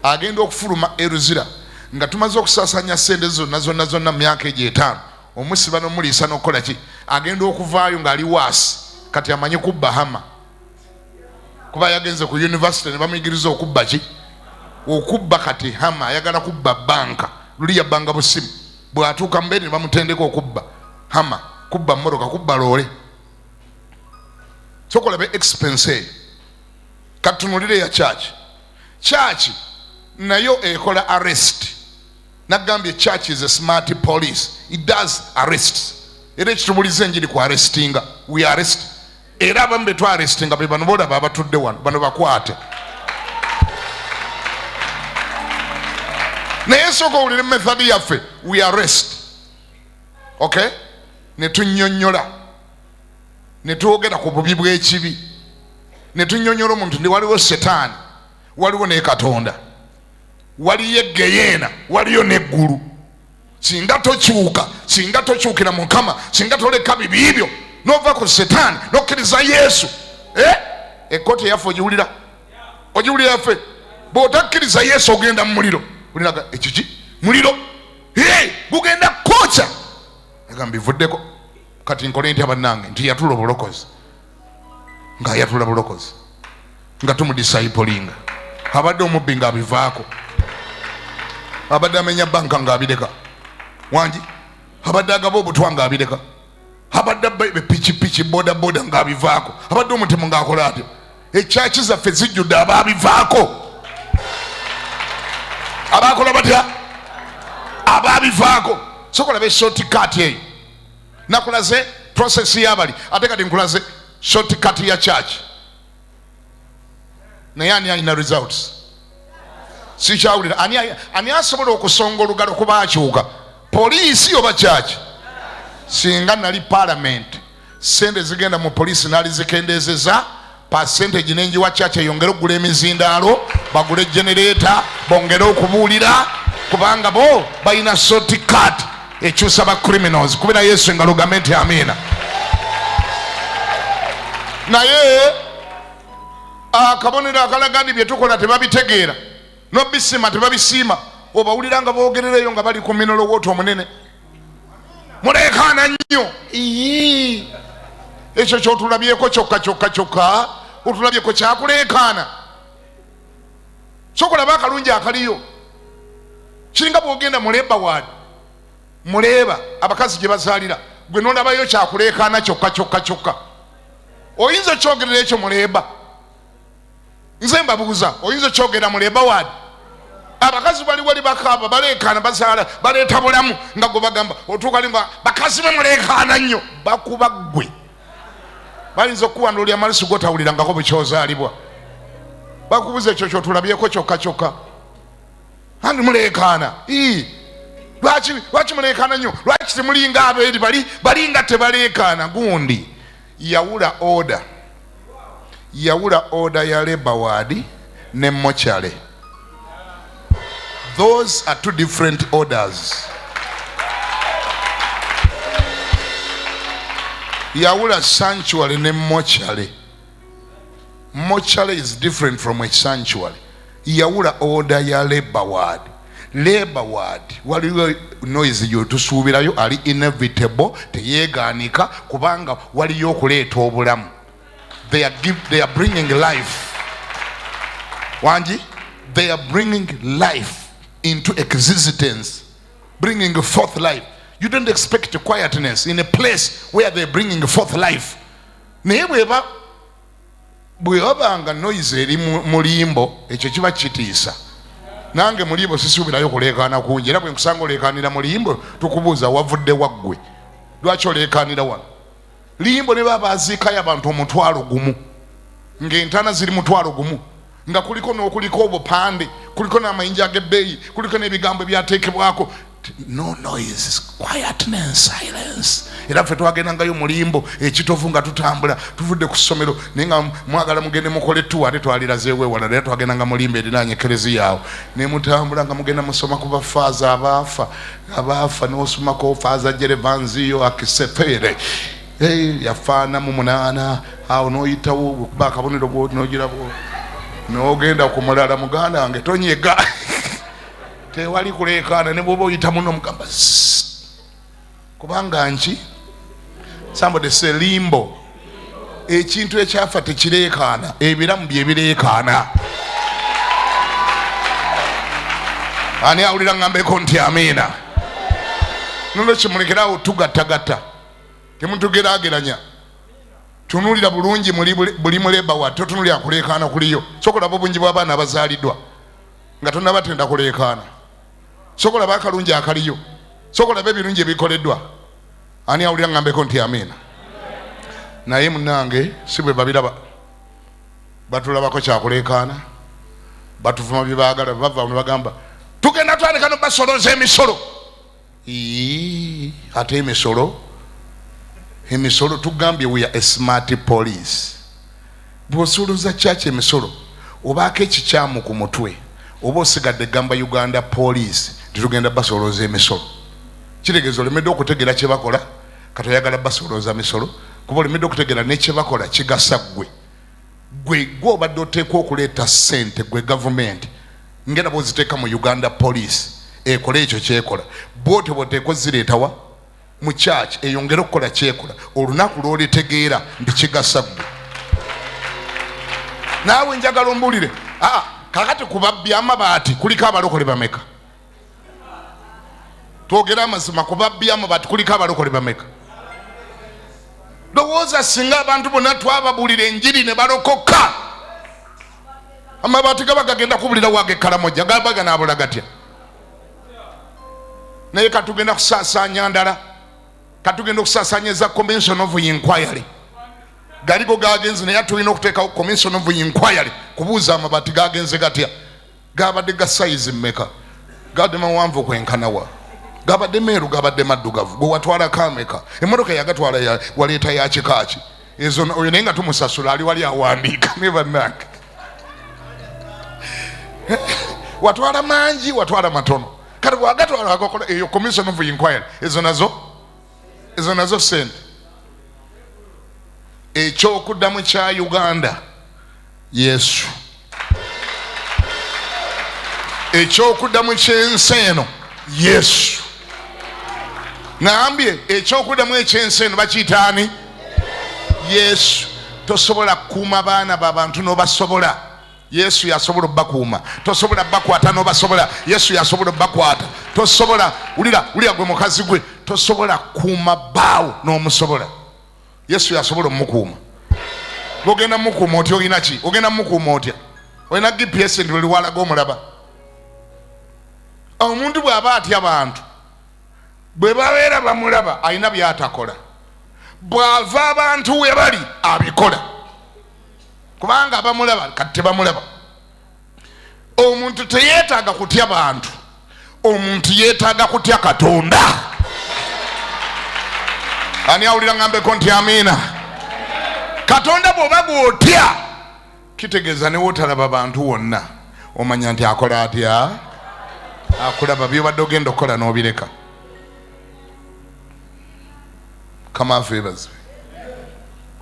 Agenda okufuluma Luzira nga tumaze okusaasanya ssente zonna mu myaka egyo 5 omusiba n'omuliisa n'okukola ki? Agenda okuvaayo ng'ali waasi kati amanyi kubba hama kuba yagenze ku university ne bamuyigiriza okubba ki? Okubba kati hama ayagala kubba banka luli yabbanga busimu bw'atuuka mbeere ne bamutendeka okubba hama kubba mmotoka kubba loole. Sokolabe expense eyo. Katunulire ya church nayo ekola arrest. Nagambye church is a smart police. It does arrests. Era ekitubuliza enjiri ku arrestinga. We arrest. Era bambe tu arrestinga be bano boda baba tudde wano bano bakwate. Naye soko ulire method yaffe. We arrest. Okay? Ne tunnyonnyola. Ne twogera ku bubi bw'ekibi. Ne tunnyonnyola omuntu ndi waliwo setaani. Waliwo ne Katonda. Waliyo eggeyena, waliyo n'eggulu. Singa tokyukira Mukama, singa toleka bibi ebyo n'ova ku setaani n'okkiriza Yesu, ekkooti yaffe ogiwulira? Ogiwulira yaffe? Bw'otakkiriza Yesu ogenda mu muliro. Olinaga ekiki? Muliro? Gugenda kwokya. Egamba bivuddeko. Kati nkole ntya bannange? Nti yatula obulokozi. Nga yatula bulokozi. Nga tumudiscipulinga. Abadde omubbi ng'abivaako. Abadde amenya banka ng'abireka. Wangi? Abadde agaba obutwa ng'abireka. abadde pichi boda ng'abivaako abadde omutemu ng'akola atyo ekyaki zaffe zijjudde abaabivaako abakola batya abaabivaako sokola be shortcut eyo nakulaze process y'abali ate kati nkulaze shortcut ya church naye ani alina results sikyawulira ani asobola okusonga olugalo kuba akyuka poliisi oba church singa nali parliament sente zigenda mu poliisi nali zikendezeza percentage nenjiwa church eyongere okugula emizindaalo bagule generator bongere okubuulira kubanga bo balina shortcut ekyusa ba criminals kubira Yesu engalo gamente amina naye akabonero akalagandi bye tukola tebabitegeera nobisima tebabisiima obawuliranga boogerereyo nga bali ku minolo woto omunene mulekaana nnyo ekyo kyotulabyeko kyokka otulabyeko kyakuleekaana sokolaba akalungi akaliyo kiringa bwogenda muleba wadi muleeba abakazi gye bazaalira gwe nolabayo kyakuleekaana kyokka oyinza okyogerera ekyo muleba nze mbabuuza oyinza okyogera muleba wadi abakazi wali bakaaba baleekaana bazaala baleeta bulamu nga gwe bagamba otuuka li nga bakazi be muleekaana nnyo bakuba ggwe bayinza okuwanduulya amalisu gotawulirangako bwe kyozaalibwa bakubuza ekyo kyotulabyeko kyokka andi muleekaana lwaki muleekaana nnyo lwaki temulinga abeeri balinga tebaleekaana gundi yawula order ya Labour Ward ne mochale. Those are two different orders. Yawula sanctuary ne mochale. Mochale is different from a sanctuary. Yawula order ya Labour Ward. Labour Ward waliwo noise yotusubirayo ali inevitable teyeganika kubanga waliyo okuleeta obulamu. They are bringing life. Wanji, they are bringing life into existence, bringing forth life. You don't expect quietness in a place where they're bringing forth life. Nebweba bwebanga noise eri mulimbo ekyo kiba kitiisa. Nange mulimbo sisubirayo kuleekaana kungi era bwe nkusanga oleekaanira mulimbo tukubuuza wavudde waggwe lwaki oleekaanira wano limbo ne baba aziikayo abantu 1,000 ng'entaana ziri 1,000 nga kuliko n'okuliko obupande kuliko n'amayinja ag'ebbeeyi kuliko n'ebigambo ebyateekebwako no noise, quietness, silence. Era ffe twagendangayo mulimbo ekitovu nga tutambula tuvudde ku ssomero naye nga mwagala mugende mukole tuwa ate twaliraze ewewala era twagendanga mulimbo erinaanye ekereziya awo ne mutambula nga mugenda musoma ku bafaaza abaafa n'osomako faaza jerevanziyo akisefere yafaana mu 8 awo n'oyitawo okuba akabonero bwoti n'ogirabo n'ogenda ku mulala muganda wange tonyega tewali kuleekaana ne bwoba oyita muno mugamba kubanga nki somebody say limbo ekintu ekyafa tekireekaana ebiramu bye bireekaana ani awulira ngambeko nti amiina nono kimulekerawo tugattagatta temutugeraageranya tunulira bulungi buli muleba wa totunulira kuleekaana kuliyo sokola obungi bw'abaana abazaaliddwa nga tonnabatenda kuleekaana sokola bakalungi akaliyo sokola bebirungi ebikoleddwa ani awulira ngambeko nti amiina naye munange si bwe babiraba batulabako kyakuleekaana batuvuma bye baagala bava ne bagamba tugenda twalekano basoloza emisolo ate emisolo tugambye we are a smart police bw'osoloza kyaki emisolo obaako ekikyamu ku mutwe oba osigadde gamba Uganda police titugenda basoloza emisolo kitegeeza olemedde okutegeera kye bakola katoyagala basoloza misolo kuba olemedde okutegeera nekye bakola kigasa gwe obadde oteekwa okuleeta ssente gwe gavumenti ngenda bwoziteeka mu Uganda police ekole ekyo kyekola bwote bwoteekwa zireetawa mu church eyongera okukola kyekola olunaku lwolitegeera nti kigasa gwe naawe njagala ombuulire kakati kubabbi amabaati kuliko abalokole bameka twogera amazima kubabbi amabaati kuliko abalokole bameka lowooza singa abantu bonna twababulira enjiri ne balokoka, amabaati gaba gagenda kubulira wage Karamoja gaba ganaabula gatya? Naye katugenda kusaasaanya ndala, katugenda okusaasanya eza commission of inquiry. Galigo gagenze naye tulina okuteekawo commission of inquiry kubuuza amabaati gagenze gatya, gabadde ga size mmeka, gabadde mawanvu kwenkanawa, gabadde meeru, gabadde maddugavu, gwe watwala kameka, emmotoka yagatwala waleeta ya kikaaki, ezo oyo naye nga tumusasula ali wali awandiika ne bannange. Watwala mangi, watwala matono, kati bwagatwala agakola eyo commission of inquiry, ezo nazo sente. Ekyokuddamu kya Uganda Yesu, ekyokuddamu ky'ensi eno Yesu. Ngambye ekyokuddamu eky'ensi eno bakiyitaani Yesu. Tosobola kukuuma baana b'abantu n'obasobola, Yesu yasobola obbakuuma. Tosobola bakwata n'obasobola, Yesu yasobola obbakwata. Tosobola ulira gwe mukazi gwe, tosobola kuuma bbaawo n'omusobola, Yesu yasobola omukuuma. Ogenda mukuuma otya? Olina ki? Ogenda mukuuma otya? Olina GPS ndi walaga omulaba. Omuntu bw'aba atya abantu, bwe babeera bamulaba alina byatakola, bw'ava abantu we bali abikola, kubanga abamulaba kati tebamulaba. Omuntu teyeetaaga kutya bantu, omuntu yeetaaga kutya Katonda. Ani awulira ngambeko nti amiina? Katonda bw'oba gw'otya, kitegeeza ne wotalaba bantu wonna omanya nti akola atya? Akulaba byobadde ogenda okukola n'obireka. Kama favors.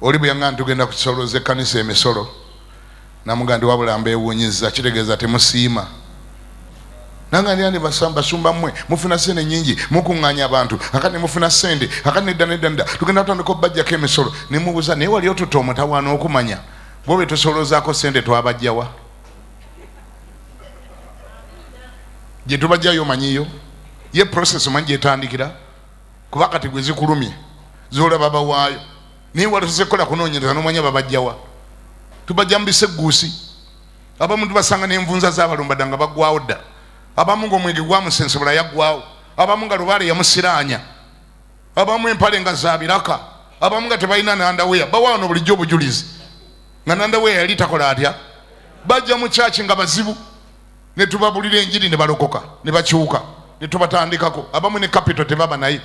Oli bwe yanga ntugenda ku kisolo z'ekkanisa emisolo, namuga ndi wabula mbeewuunyizza, kitegeeza temusiima. Nanga ndi basumba mmwe mufuna sente nyingi, mukuŋŋaanya abantu, akati ne mufuna sente, akati nedda tugenda tutandika obbajjako emisolo. Ne mubuuza, naye wali otuta omutawaana okumanya bo be tusoloozaako sente twabajjawa? Gye tubajjayo omanyiyo? Ye process omanyi gyetandikira? Kuba kati gwe zikulumye z'olaba bawaayo, naye wali tuzekola kunoonyereza n'omanya babajjawa? Tubajja mu bisegguusi, abamu tubasanga n'envunza z'abalumba nga baggwawo dda, abamu ng'omwenge gwamusensebula yaggwawo, abamu nga lubaale yamusiraanya, abamu empale nga zaabiraka, abamu nga tebalina nandaweya. Bawaano bulijjo obujulizi nga nandaweya yali takola atya? Bajja mu kyaki nga bazibu, ne tubabulira enjiri ne balokoka ne bakyuka, ne tubatandikako. Abamu ne kapito tebaba naye,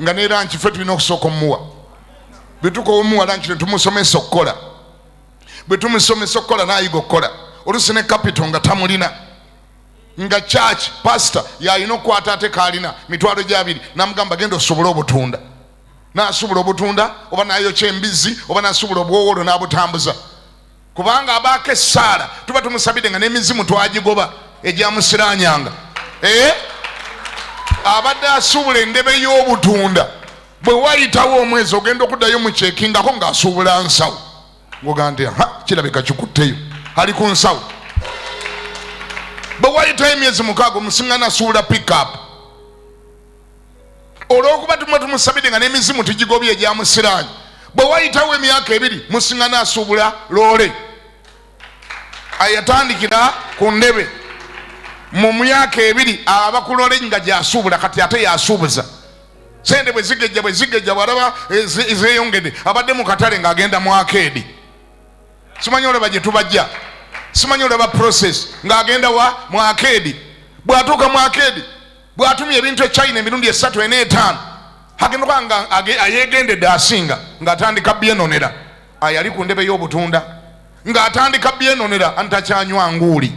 nga ne lanki ffe tulina okusooka omuwa. Bwe tukowa omuwa lanki ne tumusomesa okukola, bwe tumusomesa okukola n'ayiga okukola, oluusi ne kapito nga tamulina, nga church pastor yalina okukwata ate kaalina mitwalo gy'abiri namugamba genda osobole obutunda, n'asobola obutunda, oba n'ayokya embizi, oba n'asobola obwowolo n'abutambuza. Kubanga abaako essaala tuba tumusabidde nga n'emizimu twagigoba egyamusiraanyanga. Abadde asuubula endebe y'obutunda, bwe wayitawo omwezi ogenda okuddayo mu kyekingako ng'asuubula nsawo, ngoga nti kirabika kikutteyo, ali ku nsawo. Bwe wayitayo emyezi 6 omusiŋŋana asuula pickup. Olw'okuba tumwe tumusabidde nga n'emizimu tugigobye egyamusiraanya, bwe wayitawo emyaka 2 musiŋŋana asuubula loole. Ayatandikira ku ndebe mu myaka 2 aba ku loole nga gy'asuubula, kati ate yasuubuza. Sente bwe zigejja bw'alaba ezeyongedde, abadde mu katale ng'agenda mu akeedi. Simanyi olaba gye tubajja, simanyi olaba process ng'agenda mu akeedi. Bw'atuuka mu akeedi, bw'atumya ebintu e China emirundi 3 4 5, agenda okuba nga ayeegendedde asinga ng'atandika byenonera. Ayali ku ndebe y'obutunda ng'atandika byenonera, anti takyanywa nguuli,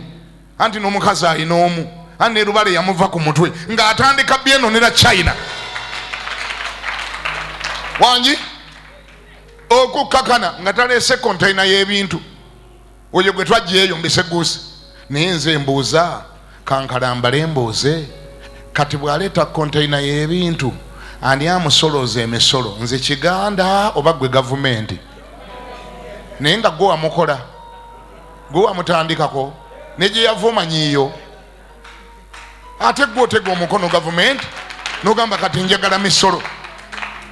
anti n'omukazi alina omu, anti n'erubale yamuva ku mutwe, ng'atandika byenonera China. Wangi okukkakana nga taleese kontaina y'ebintu, oyo gwe twajja eyo mbisegguusi. Naye nze mbuuza, kankalambale mbuuze, kati bw'aleeta kontaina y'ebintu ani amusolooza emisolo? Nze Kiganda oba gwe gavumenti? Naye nga gwe wamukola, gwe wamutandikako, ne gye yava omanyiiyo. Ate gwe otega omukono gavumenti n'ogamba kati njagala misolo.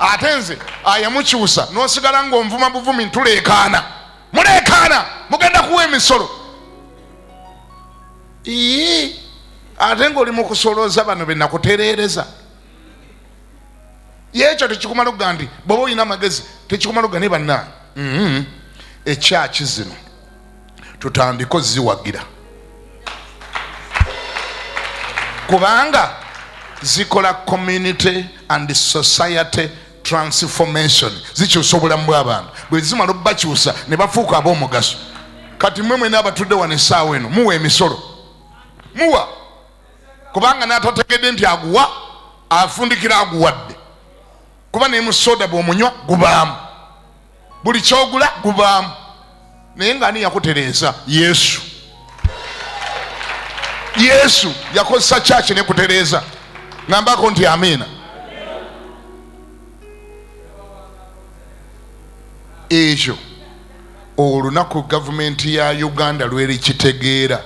ate nze ayamukyusa n'osigala ng'onvuma buvumi ntulekaana mulekaana mugenda kuwa emisolo ate ng'oli mu kusolooza bano be nakutereereza yekyo tekikumala okuga nti bw'oba olina amagezi tekikumala okuga ne bannange ekyaki zino tutandiko ziwagira kubanga zikola community and society transformation zikyusa obulamu bw'abantu bwe zimala obubakyusa ne bafuuka ab'omugaso kati mmwe mwena abatudde wano essaawa eno muwa emisolo muwa kubanga n'atategedde nti aguwa afundikira aguwadde kuba ne musoda bw'omunywa gubaamu buli kyogula gubaamu naye ng'ani yakutereeza yesu yakozesa kyaki nekutereeza ngambako nti amiina ekyo olunaku gavumenti ya Uganda lweri kitegeera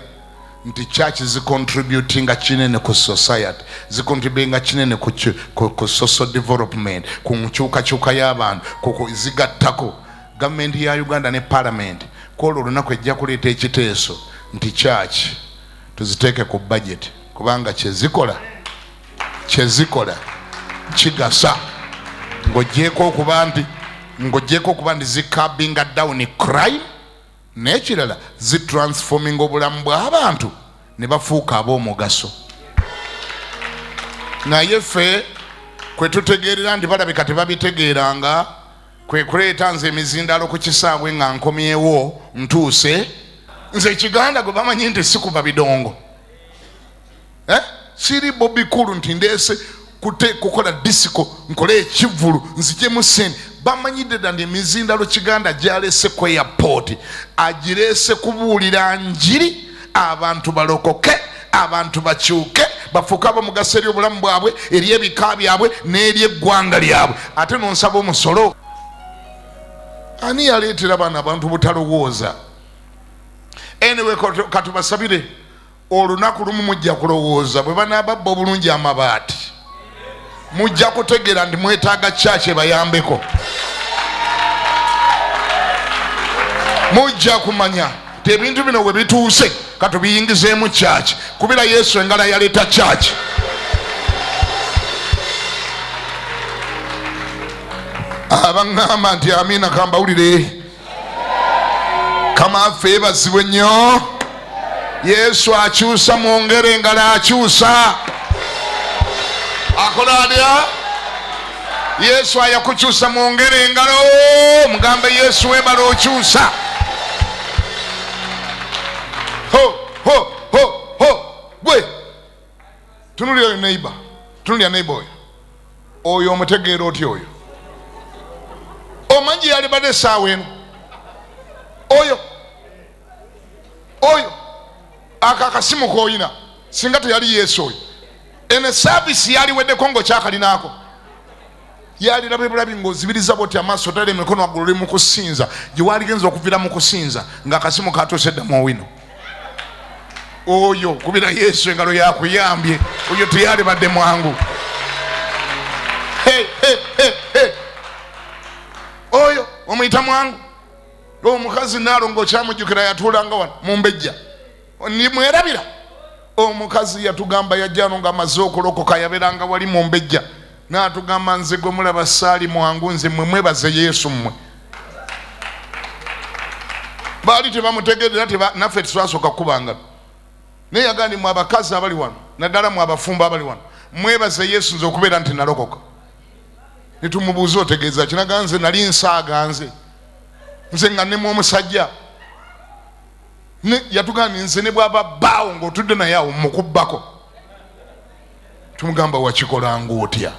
nti kyaki zicontributinga kinene ku society zicontributinga kinene ku social development ku nkyukakyuka y'abantu zigattako gavumenti ya Uganda ne parliament kwolwo olunaku ejja kuleeta ekiteeso nti kyaki tuziteeke ku budget kubanga kyezikola kigasa ng'ogyeko okuba nti zikabinga down crime n'ekirala zitransforming obulamu bw'abantu ne bafuuka ab'omugaso naye ffe kwe tutegeerera nti balabika tebabitegeeranga kwe kuleeta nze emizindalo ku kisaawe nga nkomyewo ntuuse nze Kiganda gwe bamanyi nti sikuba bidongo siri bobikulu nti ndeese kukola disiko nkole ekivulu nzijemu sente bamanyidde dda nti emizindalo Kiganda gyaleese ku airport agireese kubuulira njiri abantu balokoke abantu bakyuke bafuuke ab'omugaso eri obulamu bwabwe eri ebika byabwe n'eri eggwanga lyabwe ate nonsaba omusolo ani yaleetera bano abantu butalowooza anyway katubasabire olunaku lumu mujja kulowooza bwe banaababba obulungi amabaati mujja kutegeera nti mwetaaga kyaki bayambeko mujja kumanya ti ebintu bino bwe bituuse katubiyingizeemu kyaki kubira Yesu engala yaleeta kyaki abanŋamba nti amiina kambawulire kamaffe ebazibwe nnyo Yesu akyusa mwongere engala akyusa akola atya Yesu ayakukyusa mwongere engalo mugambe Yesu webala okyusa gwe tunulira neighbor oyo omutegeera otya oyo omanyi yali badde essaawa eno oyo akakasimu koyina singa teyali Yesu oyo ene service yali weddeko ng'okyakalinaako yali labibulabi ng'ozibiriza bwoti amaaso tali emikono agululi mu kusinza gye waligenza okuvira mu kusinza ng'akasimu katuuse dda mu wino oyo kubira Yesu engalo yakuyambye oyo teyali badde mwangu oyo omuyita mwangu omukazi naalongo kyamujjukira yatuulanga wano mumbejja nimwerabira omukazi yatugamba yajjano nga amaze okulokoka yaberanga wali mumbejja n'atugamba nze gwe mulaba saali mwangu nze mmwe mwebaze Yesu mmwe baali tebamutegeerera naffe tetwasooka kukubanga naye yagandi mwe abakazi abali wano naddala mwe abafumbo abali wano mwebaze Yesu nze okubeera nti nalokoka netumubuuza otegeeza kinaga nze nali nsaaga nze nga nemu omusajja yatugamba nze ne bw'aba bbaawo ng'otudde naye awo mukubbako tumugamba wakikolanga otya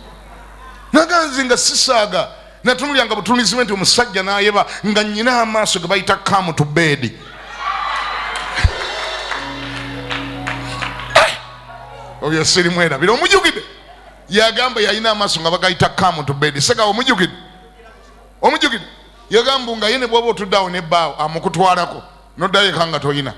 naganzi nga sisaaga natunulyanga butunulizimu nti omusajja n'ayeba nga nnyina amaaso ge bayita come to bed oyo sirimwerabira omujjukidde yagamba yalina amaaso nga bagayita come to bed sega omujjukidde yagamba nga ye ne bw'oba otudde awo nebbaawo amukutwalako noddayo eka nga toyina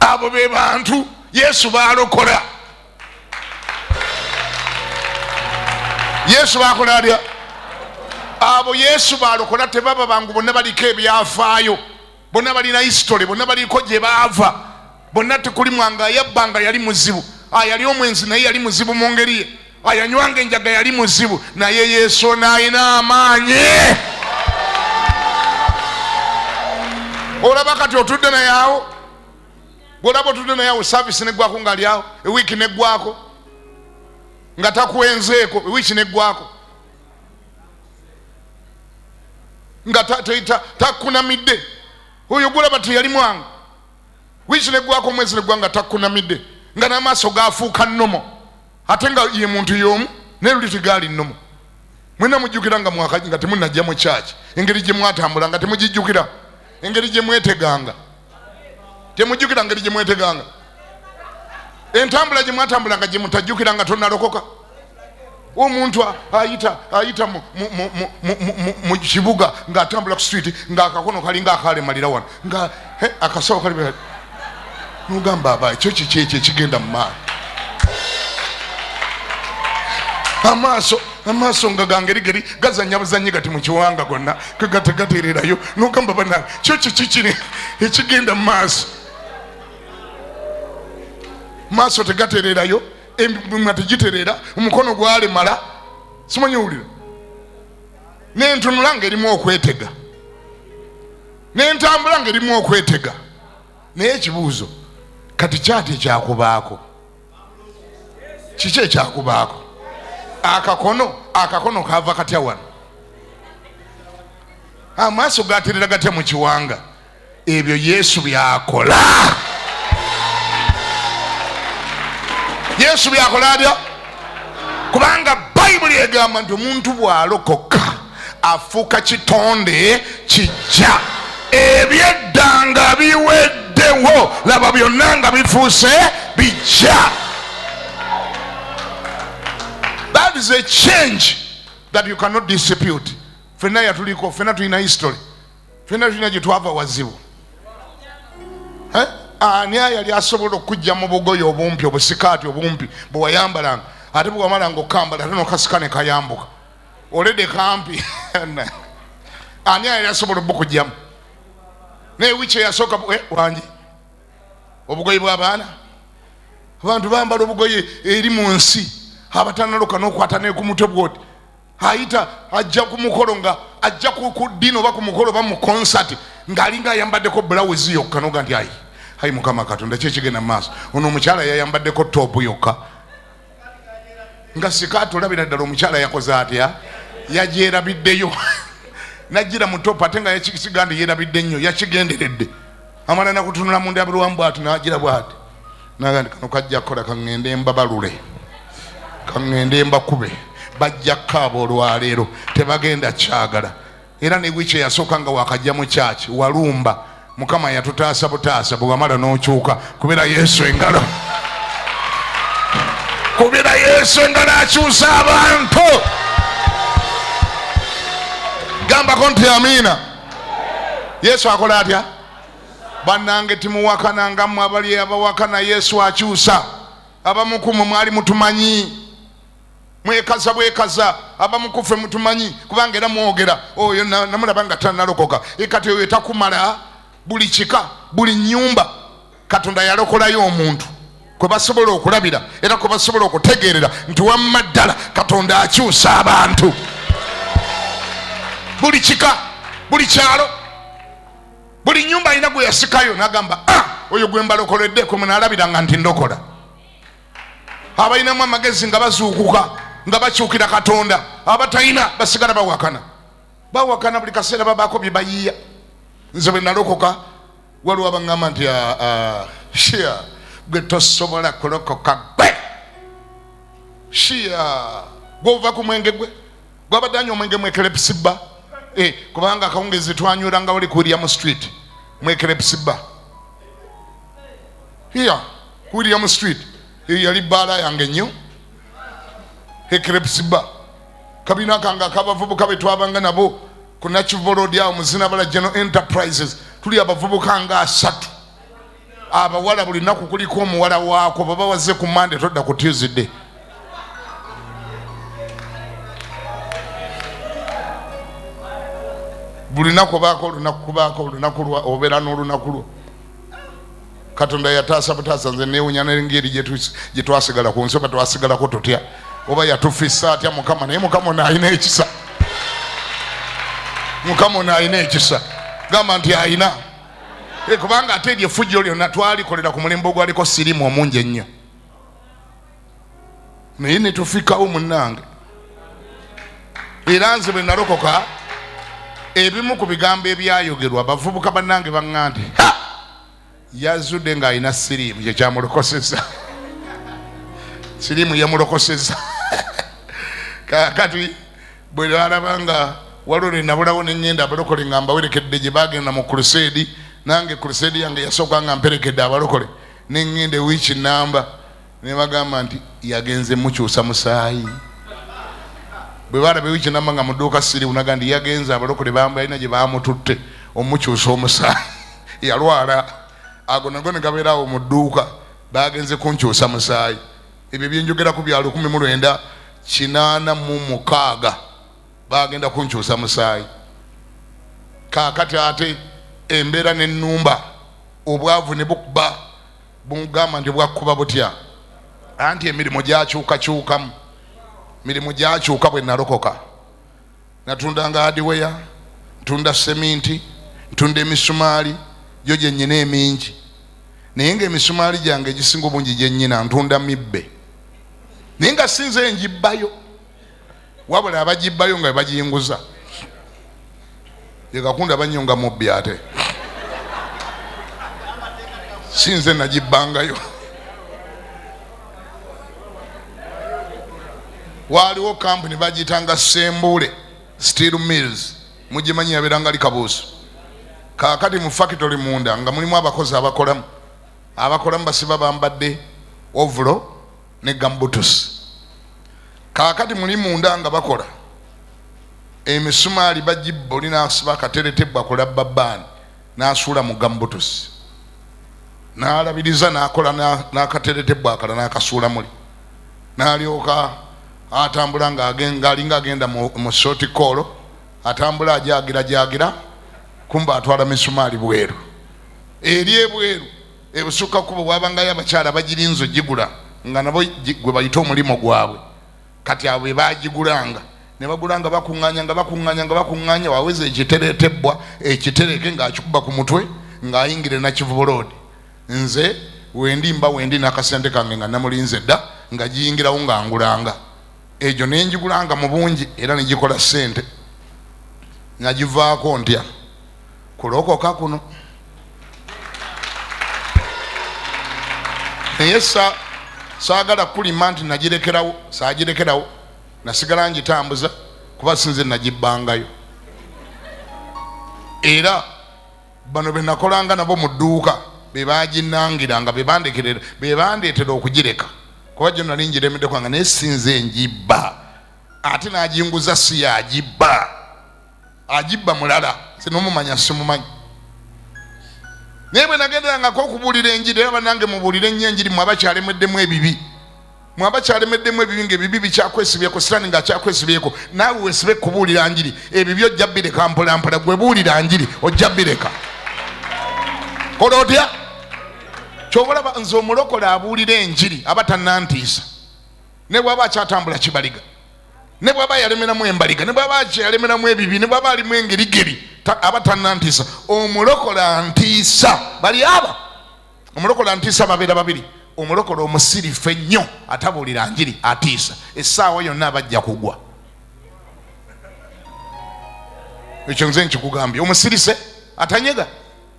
abo be bantu Yesu balokola. Yesu bakola atya? Abo Yesu balokola tebaba bangu bonna baliko ebyafaayo, bonna balina history, bonna baliko gye baava, bonna tekuli mwanga yabbanga yali muzibu, yali omwenzi naye yali muzibu mu ngeri ye, ayanywanga enjaga yali muzibu, naye Yesu n'alina amaanyi. Olaba kati otudde naye awo, olaba otudde naye awo, service neggwako ng'ali awo, ewiiki neggwako nga takuwenzeeko, ewiiki neggwako nga takunamidde. Oyo gulaba teyali mwanga, wiiki neggwako, omwezi neggwa nga takunamidde, nga n'amaaso gaafuuka nnomo, ate nga ye muntu y'omu naye luli tegaali nnomo. Mwena mujjukira nga mwakaji nga temunnajja mu kyaki, engeri gye mwatambula nga temugijjukira, engeri gye mweteganga, temujjukira ngeri gye mweteganga, entambula gye mwatambula nga gye mutajjukira nga tonnalokoka. Omuntu ayita mu kibuga ng'atambula ku street ng'akakono kalinga akalemalira wano nga akasawo kali nugamba aba ekyo kiki ekyo ekigenda mu maaso, amaaso nga gangerigeri gazanya buzanyi gati mu kiwanga gonna kagategateererayo, nugamba bana kyo kiki kino ekigenda mu maaso tegateererayo, emimwa tegitereera, omukono gwalemala, simanyi owulira, n'entunula ng'erimu okwetega, n'entambula ng'erimu okwetega. Naye ekibuuzo kati kyati ekyakubaako, kiki ekyakubaako? Akakono kaava katya wano? Amaaso gateerera gatya mu kiwanga? Ebyo Yesu byakola. Yesu byakola atya? Kubanga Bayibuli egamba nti omuntu bw'alokoka afuuka kitonde kijja, ebyedda nga biweddewo, laba byonna nga bifuuse bijja. That is a change that you cannot dispute. Fenna yatuliko, fenna tulina history, fenna tulina gye twava wazibu. Ani yali asobola okujja mu bugoye obumpi, obusikaati obumpi bwe wayambalanga, ate bwe wamalanga okukambala ate n'okasika ne kayambuka olede kampi. Ani yali asobola obukujjamu? Naye wiiki eyasooka wangi obugoye bw'abaana, abantu bambala obugoye eri mu nsi, abatanaloka n'okwata ne ku mutwe bwoti, ayita ajja ku mukolo nga ajja ku ddiini oba ku mukolo oba mu konsati ng'alinga ayambaddeko bulawuzi yokka, noga nti ayi Mukama Katonda kyekigenda mu maaso. Ono omukyala yayambaddeko toopu yokka, nga sikaati olabira ddala omukyala yakoze atya, yagyerabiddeyo najjira mu toopu ate nga yakisigande yerabidde nnyo, yakigenderedde, amala nakutunula mu ndabirwamu bw'ati nagira bw'ati, naga nti kano kajja kukola kaŋŋende mbabalule, kaŋŋende mbakube, bajja kaaba olwaleero tebagenda kyagala. Era ne wiiki eyasooka nga wakajja mu kyaki walumba, Mukama yatutaasa butaasa, bwe wamala n'okyuka kubera Yesu engalo, kubera Yesu engalo akyusa abantu. Gambako nti amiina. Yesu akola atya? Bannange timuwakananga mmwe abali abawakana Yesu akyusa. Abamu ku mmwe mwali mutumanyi, mwekaza bwekaza, abamu ku ffe mutumanyi kubanga era mwogera oyo namulaba nga tannalokoka. Kati oyo takumala buli kika, buli nnyumba Katonda yalokolayo omuntu kwe basobola okulabira era kwe basobola okutegeerera nti wamma ddala Katonda akyusa abantu. Buli kika, buli kyalo, buli nnyumba alina gwe yasikayo n'agamba oyo gwe mbalokoledde kwe munaalabiranga nti ndokola. Abalinamu amagezi nga bazuukuka nga bakyukira Katonda, abatalina basigala bawakana buli kaseera babaako bye bayiiya. Nze bwe nalokoka waliwo abaŋŋamba nti shia gwe tosobola kulokoka gwe, shia gw'ova ku mwenge gwe gwabadde anywa omwenge mwekerepusibba, kubanga akawungezi twanyuranga wali ku William Street mwekerepusibba, ku William Street yali bbaala yange nnyo, ekerepusibba. Kabina kange akabavubuka be twabanga nabo ku Nakivolodi awo Muzinabala General Enterprises, tuli abavubuka nga 3 abawala buli nnaku kuliko omuwala waako baba wazze ku Monday todda ku Tuesday. Buli nnaku baako olunaku obeera n'olunaku lwo. Katonda yataasa butaasa nze neewunya n'engeri gye twasigala ku nsi oba twasigalako tutya oba yatufissa atya Mukama. Naye Mukama ono alina ekisa. Mukama ono alina ekisa. Gamba nti alina. Kubanga ate eryo effujjo lyonna twalikolera ku mulembe ogwaliko siriimu omungi ennyo. Naye ne tufikawo munnange. Era nze bwe nalokoka ebimu ku bigambo ebyayogerwa abavubuka bannange baŋŋamba nti yazudde ng'alina siriimu kye kyamulokoseza. Siriimu yamulokoseza. Kakati bwe balaba nga waliwo ne nabulawo ne ŋŋenda abalokole nga mbawerekedde gye baagenda mu crusade, nange crusade yange yasooka nga mperekedde abalokole ne ŋŋenda ewiiki nnamba ne bagamba nti yagenze mukyusa musaayi. Bwe balaba ewiiki nnamba nga mu dduuka siriimu naga nti yagenze abalokole balina gye baamututte omukyusa omusaayi. Yalwala ago nago ne gabeerawo mu dduuka bagenze kunkyusa musaayi. Ebyo byenjogeraku bya 1986 bagenda kunkyusa musaayi. Kaakati ate embeera n'ennumba obwavu ne bukuba bungamba nti bwakkuba butya anti emirimu gyakyukakyukamu. Mirimu gyakyuka bwe nalokoka. Natundanga hardware, ntunda seminti, ntunda emisumaali gyo gye nnyina emingi. Naye ng'emisumaali gyange egisinga obungi gye nnyina ntunda mibbe. Naye nga sinze njibbayo wabula abagibbayo nga bagiyinguza. Yegakunda banyonga mubbi ate. Sinze nagibbangayo. Waliwo kampuni bagiyitanga Sembule Steel Mills, mugimanyi yabeeranga ali Kabuusu. Kaakati mu factory munda nga mulimu abakozi abakolamu basiba bambadde ovulo ne gambutusi. Kaakati muli munda nga bakola emisumaali bagibba oli n'asiba akateretebwa kulabba bbaani n'asuula mu gambutusi n'alabiriza n'akola n'akateretebwa akala n'akasuula muli n'alyoka atambula ng'alinga agenda mu short call, atambula ajagira kumba atwala misumaali bweru eri ebweru ebusukka kubo bwabangayo abakyala bagirinzo gigula nga nabo gwe bayita omulimu gwabwe. Kati abo bagigulanga ne bagulanga bakuŋŋaanya waweza ekiteretebwa ekitereke ng'akikuba ku mutwe ng'ayingire na Kivubuloodi. Nze wendi n'akasente kange nga namulinze dda nga giyingirawo ng'angulanga. Egyo ne njigulanga mu bungi era ne gikola ssente nga givaako ntya kulokoka kuno. Naye saagala kulima nti saagirekerawo nasigala ngitambuza kuba sinze nagibbangayo. Era bano be nakolanga nabo mu dduuka be baginnangiranga be bandeetera okugireka kuba gyo nali njiremedde kwanga naye sinze njibba ate n'agiyinguza si yagibba agibba mulala sinomumanya simumanyi. Naye bwe nagenderangako okubuulira enjiri era bannange mubuulire nnyo enjiri mwe abakyalemeddemu ebibi ng'ebibi bikyakwesibyeko sitani ng'akyakwesibyeko naawe weesibe kubuulira njiri ebibyo ojja bireka mpolampola gwe buulira njiri ojja bireka. Kola otya? Ky'obalaba nze omulokole abuulira enjiri aba tannantiisa. Ne bw'aba akyatambula kibaliga, ne bw'aba yalemeramu embaliga, ne bw'aba yalemeramu ebibi, ne bw'aba alimu engerigeri aba tannantiisa. Omulokole antiisa bali aba. Omulokole antiisa babeera babiri. Omulokole omusirifu ennyo atabuulira njiri atiisa. Essaawa yonna abajja kugwa. Ekyo nze nkikugambye. Omusirise atanyega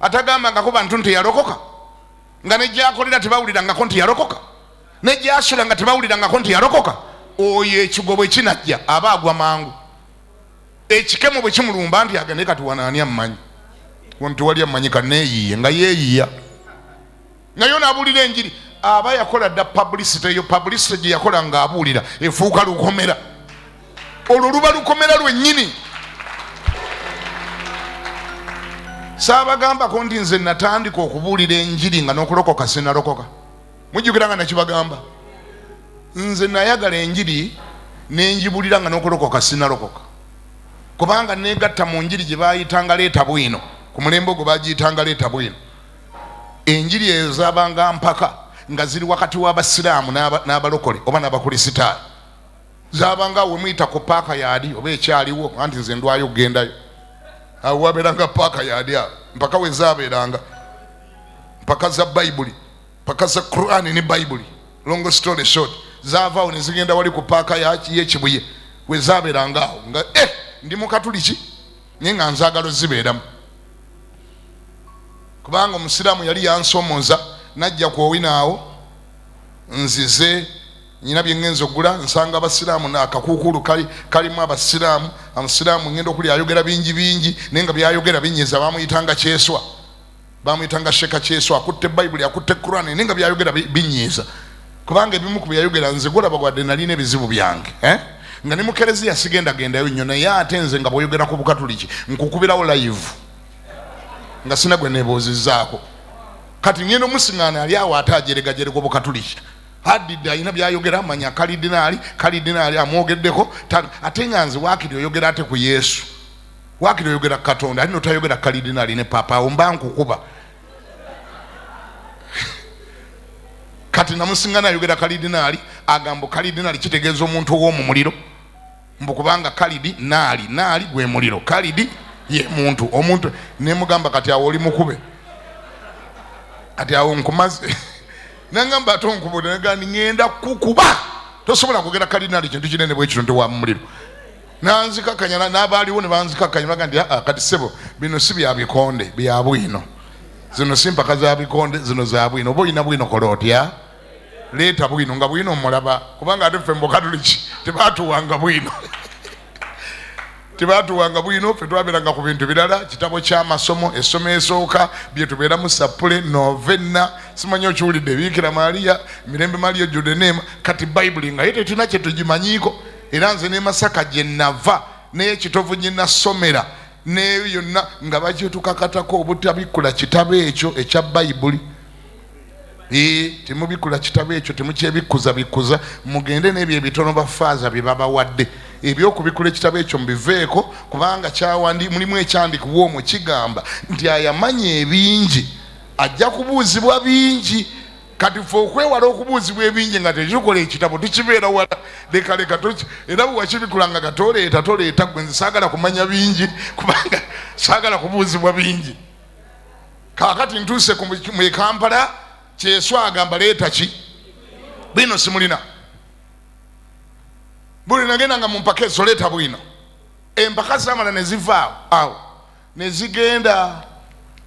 atagamba nga kuba ntu nti yalokoka nga ne gy'akolera tebawulirangako nti yalokoka, ne gy'asula nga tebawulirangako nti yalokoka. Oyo ekigo bwe kinajja aba agwa mangu. Ekikemo bwe kimulumba nti agende kati wanaani ammanyi wonti wali ammanyi kaneeyiiye nga yeeyiya nayo n'abuulira enjiri aba yakola dda publicity. Eyo publicity gye yakola ng'abuulira efuuka lukomera. Olwo luba lukomera lwennyini. Saabagamba ko nti nze natandika okubuulira enjiri nga n'okulokoka sinalokoka. Mujjukira nga nakibagamba. Nze nayagala enjiri nenjibulira nga n'okulokoka sinalokoka. Kubanga negatta mu njiri gye baayitanga leeta bwino. Ku mulembe ogwo baagiyitanga leeta bwino. Enjiri ezo zaabanga mpaka nga ziri wakati w'abasiraamu n'abalokole oba n'abakulisitaayo. Zaabanga we muyita ku paaka yaadi oba ekyaliwo anti nze ndwayo kugendayo. Awo wabeeranga paaka yaadi awo mpaka we zaabeeranga. Mpaka za Bayibuli, mpaka za Qur'ani ne Bayibuli. Long story short, zaavaawo ne zigenda wali ku paaka y'ekibuye we zaabeeranga awo nga ndi mukatuliki naye nga nzaagalo zibeeramu. Kubanga omusiraamu yali yansomoza najja kwowinaawo nzize nyina bye ngenza okugula nsanga abasiraamu n'akakuukulu kalimu abasiraamu. Omusiraamu ngenda okuli ayogera bingi bingi naye nga byayogera binyeza. Bamuyitanga Kyeswa, bamuyitanga Sheka Kyeswa, akutte Bayibuli akutte Qur'ani naye nga byayogera binyeza. Kubanga ebimu ku byayogera nze golaba gwadde nalina ebizibu byange nga ne mu kereziya sigendagendayo nnyo naye ate nze nga bw'oyogera ku Bukatuliki nkukubirawo live nga sina gwe neebuuzizzaako. Kati ngenda omusiŋŋaana ali awo ate ajeregajereka Obukatuliki haddidde alina byayogera manya kalidinaali amwogeddeko ate nga nze waakiri oyogera ate ku Yesu, waakiri oyogera ku Katonda alina otayogera kalidinaali ne papa awo mba nkukuba. Kati namusiŋŋaana ayogera kalidinaali agamba kalidinaali kitegeeza omuntu ow'omu muliro mbu kubanga kalidi naali gwe muliro, kalidi ye muntu omuntu. Nemugamba kati awo oli mukube kati awo nkumaze nangamba ate onkubule nagandi ngenda kukuba tosobola kugera kalidinaali kintu kinene bwe kino nti wa muliro. Nanzikakanya n'abaaliwo ne banzikakanya bagandi kati sebo bino si bya bikonde bya bwino, zino si mpaka za bikonde, zino za bwino. Oba olina bwino kola otya leeta bwino nga bwino mulaba kubanga ate ffe mu Bukatuliki tebaatuwanga bwino tebatuwanga bwino. Ffe twabeeranga ku bintu birala, kitabo ky'amasomo, essomo esooka bye tubeeramu Sapule, Novena, simanyi okiwulidde, Biikira Maaliya, Mirembe Maaliya, Judenema. Kati Bayibuli nga ye tetulina kye tugimanyiiko. Era nze ne Masaka gye nava n'ekitovu gye nasomera neyo yonna nga bakyetukakatako obutabikkula kitabo ekyo ekya Bayibuli. Temubikula kitabo ekyo, temukyebikkuza mugende n'ebyo ebitono bafaaza bye babawadde ebyokubikula ekitabo ekyo mubiveeko kubanga mulimu ekyandikibwa omwo kigamba nti ayamanya ebingi ajja kubuuzibwa bingi. Kati ffe okwewala okubuuzibwa ebingi nga tekikola ekitabo tukibeera wala leka era bwe wakibikula nga toleeta gwe nze saagala kumanya bingi kubanga saagala kubuuzibwa bingi. Kaakati ntuuse mu Kampala Kyeswa agamba leeta ki bwino simulina buli nagenda nga mu mpaka ezo leeta bwino. Empaka zamala ne ziva awo ne zigenda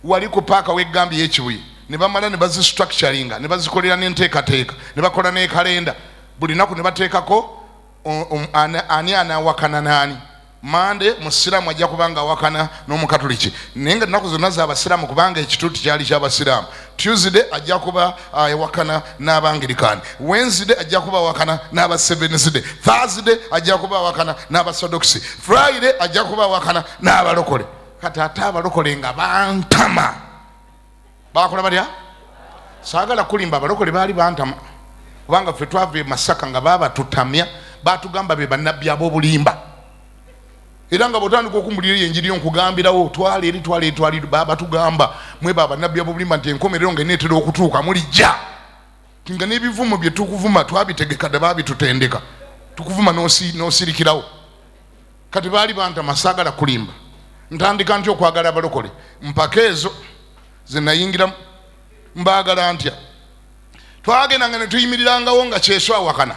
wali ku paaka w'eggambi y'ekibuye ne bamala ne bazistructuringa ne bazikolera n'enteekateeka ne bakola n'ekalenda. Buli naku ne bateekako ani anaawakana n'ani. Mande musiraamu ajja kubanga awakana n'Omukatuliki naye nga ennaku zonna z'abasiraamu kubanga ekituuti kyali ky'abasiraamu. Tuesday ajja kuba awakana n'Abangirikaani, Wednesday ajja kuba awakana n'Abaseventh Day, Thursday ajja kuba awakana n'Abasodoksi, Friday ajja kuba awakana n'abalokole. Kati ate abalokole nga bantama bakola batya? Saagala kulimba abalokole baali bantama kubanga ffe twava e Masaka nga baabatutamya baatugamba be bannabbi ab'obulimba. Era nga bw'otandika okumbulira enjiri nkugambirawo twali batugamba mwe bannabbi ab'obulimba nti enkomerero nga eneetera okutuuka mulijja nga n'ebivumo bye tukuvuma twabitegeka dde baabitutendeka tukuvuma n'osirikirawo. Kati baali bantama saagala kulimba. Ntandika ntya okwagala abalokole mpaka ezo ze nayingiramu mbaagala ntya. Twagendanga ne tuyimirangawo nga Kyeswa awakana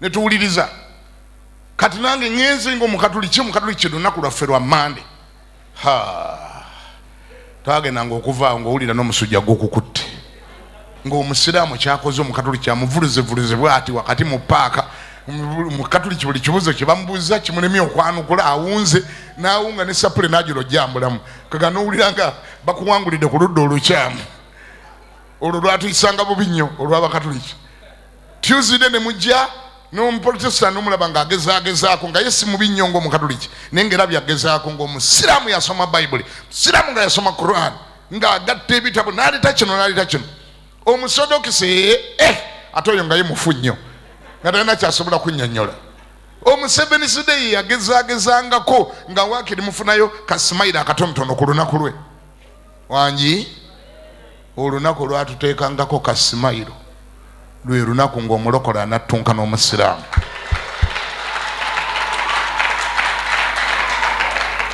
ne tuwuliriza. Kati nange ngenze ng'Omukatuliki lunaku lwaffe lwa Mande. Twagendanga okuvaawo ng'owulira n'omusujja gw'okukutte ng'Omusiraamu kyakoze Omukatuliki kyamuvuluzevulize bw'ati wakati mu paaka. Omukatuliki buli kibuuzo kye bamubuuza kimulemye okwanukula awunze n'awunga ne Sapule n'agira ojjambulamu. Kaga n'owulira nga bakuwangulidde ku ludda olukyamu olwo lwatuyisanga bubi nnyo olw'Abakatuliki. Tuesday ne mujja n'omuprotestant n'omulaba ng'agezaako nga ye si mubi nnyo ng'omukatoliki naye ng'era byagezaako ng'omusiraamu yasoma bayibuli, musiraamu nga yasoma Quran ng'agatta ebitabo n'aleeta kino omusodokise ate oyo nga ye mufu nnyo nga talina kyasobola kunnyonnyola. Omuseventh Day yagezaagezangako nga waakiri mufunayo kasimayiro akatonotono ku lunaku lwe wangi. Olunaku lwatuteekangako kasimayiro lwe lunaku ng'omulokole anattunka n'omusiraamu.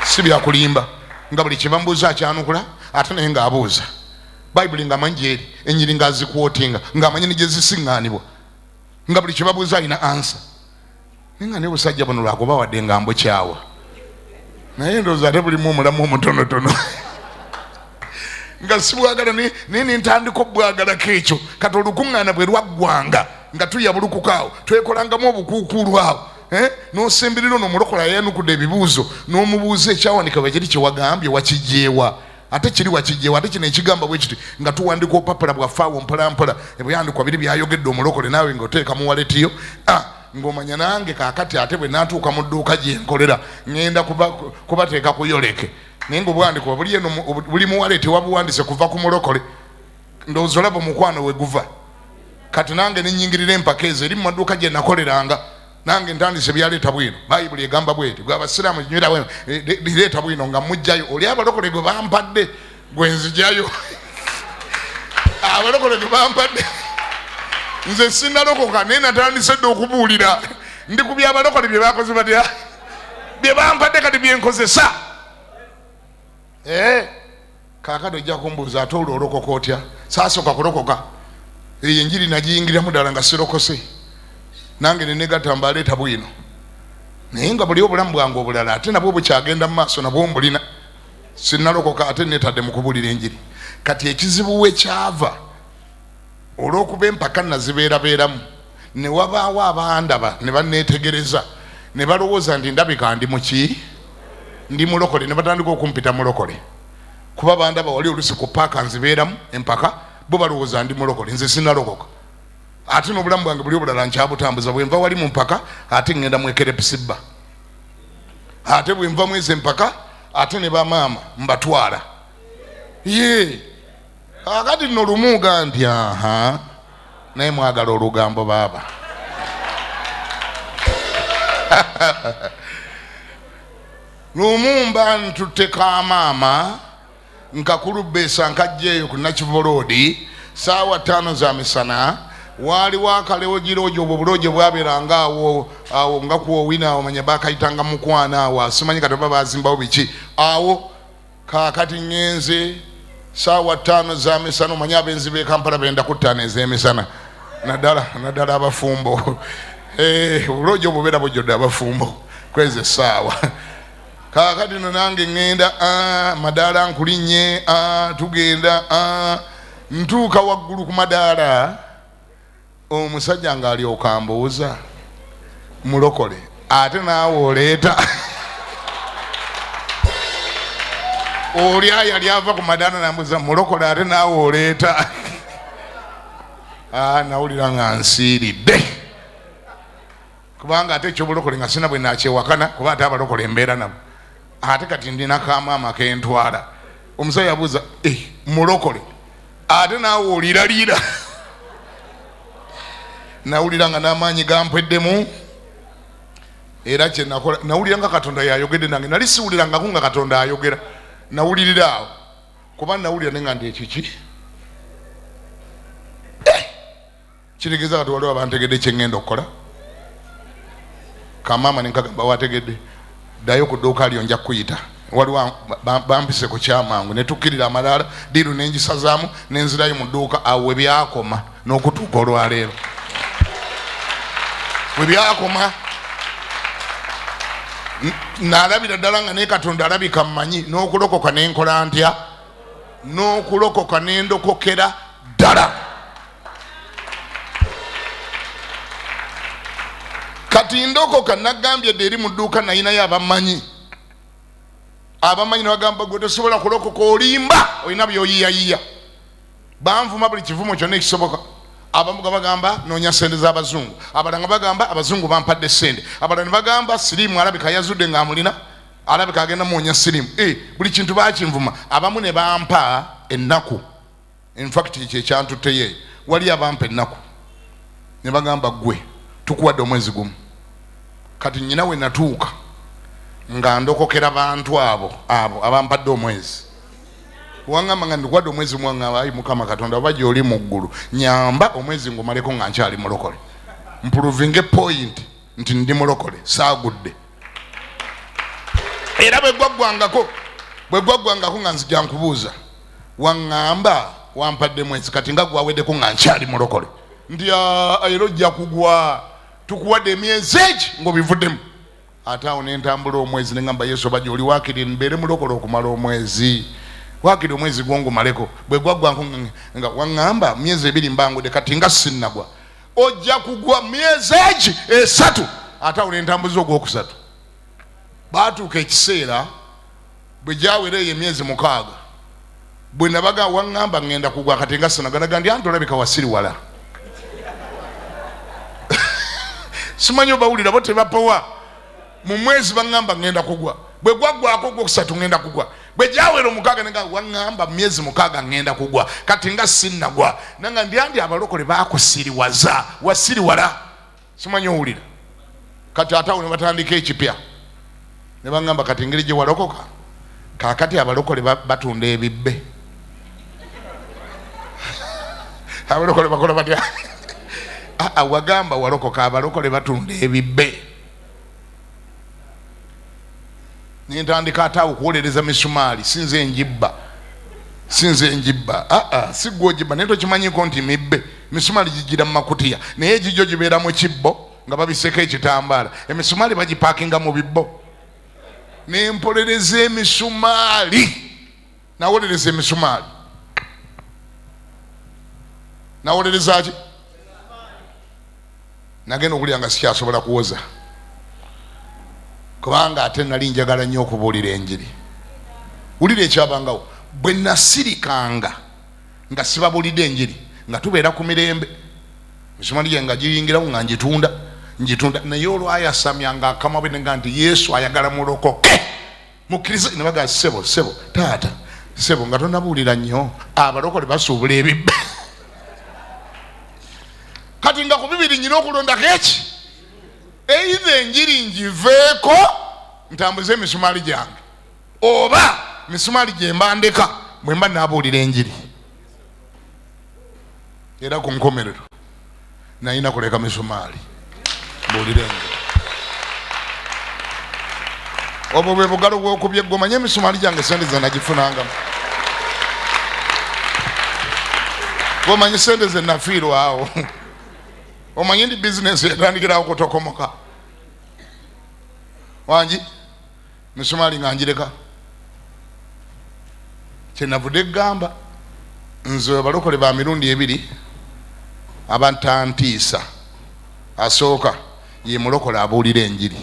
Si byakulimba nga buli kye bamubuuza akyanukula ate naye ng'abuuza bayibuli ng'amanyi gyeri, ennyiri ng'azikwotinga ng'amanyi ne gye zisiŋŋaanibwa nga buli kye babuuza alina ansa. Naye nga ne busajja buno lwakuba wadde nga mbukyawa naye ndowooza ate bulimu omulamu omutonotono nga sibwagala naye nentandika obwagalako ekyo kati olukuŋŋaana bwe lwaggwanga nga tuyabulukuka awo twekolangamu obukuukuulu awo n'osemberera ono omulokola yayanukudde ebibuuzo n'omubuuza ekyawandikibwa kiri kyewagambye wakijjeewa ate kiri wakijjeewa ate kino ekigamba bwe kiti nga tuwandika obupapula bwaffe awo mpolampola ebyandikwa biri byayogedde omulokole naawe ng'oteeka mu waletiyo ng'omanya nange kaakati ate bwe naatuuka mu dduuka gye nkolera ŋŋenda kubateeka ku yoleke naye ng'obwandikwa buli mu waleti wabuwandise kuva ku mulokole ndowooza olaba omukwano we guva. Kati nange nennyingirira empaka ezo eri mu maduuka gye nakoleranga nange ntandise byaleeta bwino bayibuli egamba bweti gwe abasiraamu nywera lireeta bwino nga mujjayo oli abalokole gwe bampadde gwe nzijayo abalokole gwe bampadde nze sinalokoka naye natandise dde okubuulira ndi ku byabalokole bye bakoze batya bye bampadde kati byenkozesa. Kaakati ojja kumbuuza ate olwolokoka otya? Saasooka kulokoka eyo enjiri nagiyingiramu ddala nga sirokose nange nenegatta mbaleeta bwino naye nga buli obulamu bwange obulala ate nabwo bukyagenda mu maaso nabwo mbulina sinnalokoka ate neetadde mu kubuulira enjiri. Kati ekizibu we kyava olw'okuba empaka nazibeerabeeramu ne wabaawo abandaba ne banneetegereza ne balowooza nti ndabika ndi muki ndi mulokole ne batandika okumpita mulokole kuba bandaba wali olusi ku paaka nzibeeramu empaka bo balowooza ndi mulokole nze sinnalokoka ate n'obulamu bwange buli obulala nkyabutambuza bwe nva wali mu mpaka ate ngenda mu ekerepusibba ate bwe nva mwezi empaka ate ne bamaama mbatwala akati nno lumuuga nti naye mwagala olugambo baaba lumumba ntuteka maama nkakulubbeesa nkajjeeyo ku nakivoloodi saawa 5 za misana waaliwo akalewo girojo obwo bulojo bwabeeranga awo nga kuwowina awo manya bakayitanga mukwana awo simanyi kati oba bazimbawo biki awo kaakati ngenze saawa 5 za misana omanya abenzi b'e Kampala benda ku 5 ez'emisana naddala abafumbo obulojo bubeera bujjodde abafumbo kwezi essaawa. Kaakati no nange ŋŋenda madaala nkulinnye tugenda ntuuka waggulu ku madaala omusajja ng'alyoka ambuuza mulokole ate naawe oleeta oli ayali ava ku madaala nambuuza mulokole ate naawe oleeta nawulira nga nsiiridde kubanga ate ekyobulokole nga sina bwe nakyewakana kuba ate abalokole embeera nabo ate kati ndina kamaama kentwala omusajja yabuuza mulokole ate naawe oliraliira nawulira nga n'amaanyi gampweddemu era kye nakola nawulira nga Katonda yayogedde nange nali siwulirangako nga Katonda ayogera nawulirira awo kuba nawulira ne nga ndi ekiki kitegeeza kati waliwo abantegedde kye ŋŋenda okukola kamaama nenkagamba wategedde ddayo ku dduuka lyo nja kuyita waliwo bampise ku kyamangu ne tukkirira amalaala diiru nengisazaamu nenzirayo mu dduuka awo we byakoma n'okutuuka olwaleero we byakoma naalabira ddala nga naye Katonda alabika mmanyi n'okulokoka nenkola ntya n'okulokoka nendokokera ddala. Kati ndokoka nagambye dde eri mu dduuka nayinayo abamanyi nabagamba gwe tosobola kulokoka olimba olina byoyiyayiya banvuma buli kivumo kyonna ekisoboka abamu bagamba noonya sente z'abazungu, abalala bagamba abazungu bampadde sente, abalala bagamba siriimu alabika yazudde ng'amulina, alabika agenda muwonya siriimu. Buli kintu bakinvuma. Abamu ne bampa ennaku. In fact kye kyantutteyo, wali abampa ennaku ne bagamba gwe tukuwadde omwezi gumu. Kati nnyina we natuuka nga ndokokera bantu abo abampadde omwezi. Wangamba nga ndikuwadde omwezi mwanga ayi Mukama Katonda oba gy'oli mu ggulu nyamba omwezi ngumaleko nga nkyali mulokole, mpuluvinge point nti ndi mulokole saagudde. Era bwe gwaggwangako nga nzija nkubuuza wangamba wampadde mwezi kati nga gwaweddeko nga nkyali mulokole, nti era ojja kugwa tukuwadde emyezi egi ng'obivuddemu. Ate awo ne ntambula omwezi ne ngamba Yesu oba gy'oli waakiri mbeere mulokole okumala omwezi, waakiri omwezi gwongumaleko. Bwe gwaggwanko nga waŋŋamba myezi 2 mbangudde kati nga sinnagwa, ojja kugwa myezi egi 3. Ate awo ne ntambuza ogwokusatu. Baatuuka ekiseera bwe gyawera eyo emyezi 6 bwe nabaga waŋŋamba ŋŋenda kugwa kati nga sinnaganaga ndi anti olabika wasiriwala. Simanyi obawulira bo tebapowa. Mu mwezi baŋŋamba ŋŋenda kugwa, bwe gwaggwako ogwokusatu ŋŋenda kugwa, bwe gyawera 6 nga waŋŋamba myezi 6 ŋŋenda kugwa kati nga sinnagwa. Nanga ndi abalokole baakusiriwaza wasiriwala. Simanyi owulira. Kati ate awo ne batandika ekipya ne baŋŋamba kati engeri gye walokoka kaakati abalokole batunda ebibbe. Abalokole bakola batya? Wagamba walokoka abalokole batunda ebibbe. Nintandika ate awo kuwolereza misumaali sinze enjibba si gwogibba naye tokimanyiko nti mibbe. Misumaali gigira mu makutiya naye gijjo gibeera mu kibbo nga babiseko ekitambaala. Emisumaali bagipaakinga mu bibbo. Nempolereza emisumaali, nawolereza emisumaali, nawolereza ki? Nagenda okulya nga sikyasobola kuwoza kubanga ate nali njagala nnyo okubuulira enjiri. Wulira ekyabangawo bwe nasirikanga nga sibabuulidde enjiri nga tubeera ku mirembe, misumaali gye nga giyingirawo nga njitunda naye olwayasamya nga akama bwe nga nti Yesu ayagala mulokoke mukkirize. Ne baga sebo taata sebo nga tonabuulira nnyo abalokole basuubula ebibbe. Kati nga ku bibiri nyina okulondako eki, either enjiri ngiveeko ntambuze emisumaali gyange oba misumaali gye mbandeka bwe mba nabuulira enjiri. Era ku nkomerero nayina kuleka misumaali mbuulira enjiri. Obwo bwe bugalo bw'okubye ggwe omanye emisumaali gyange sente ze nagifunangamu. Gwomanyi sente ze nafiirwa awo. Omanyi ndi bizinesi yatandikirawo kutokomoka. Wangi misumaali nga njireka. Kyenavudde gamba nze abalokole ba mirundi 2 abantantiisa. Asooka ye mulokole abuulira enjiri.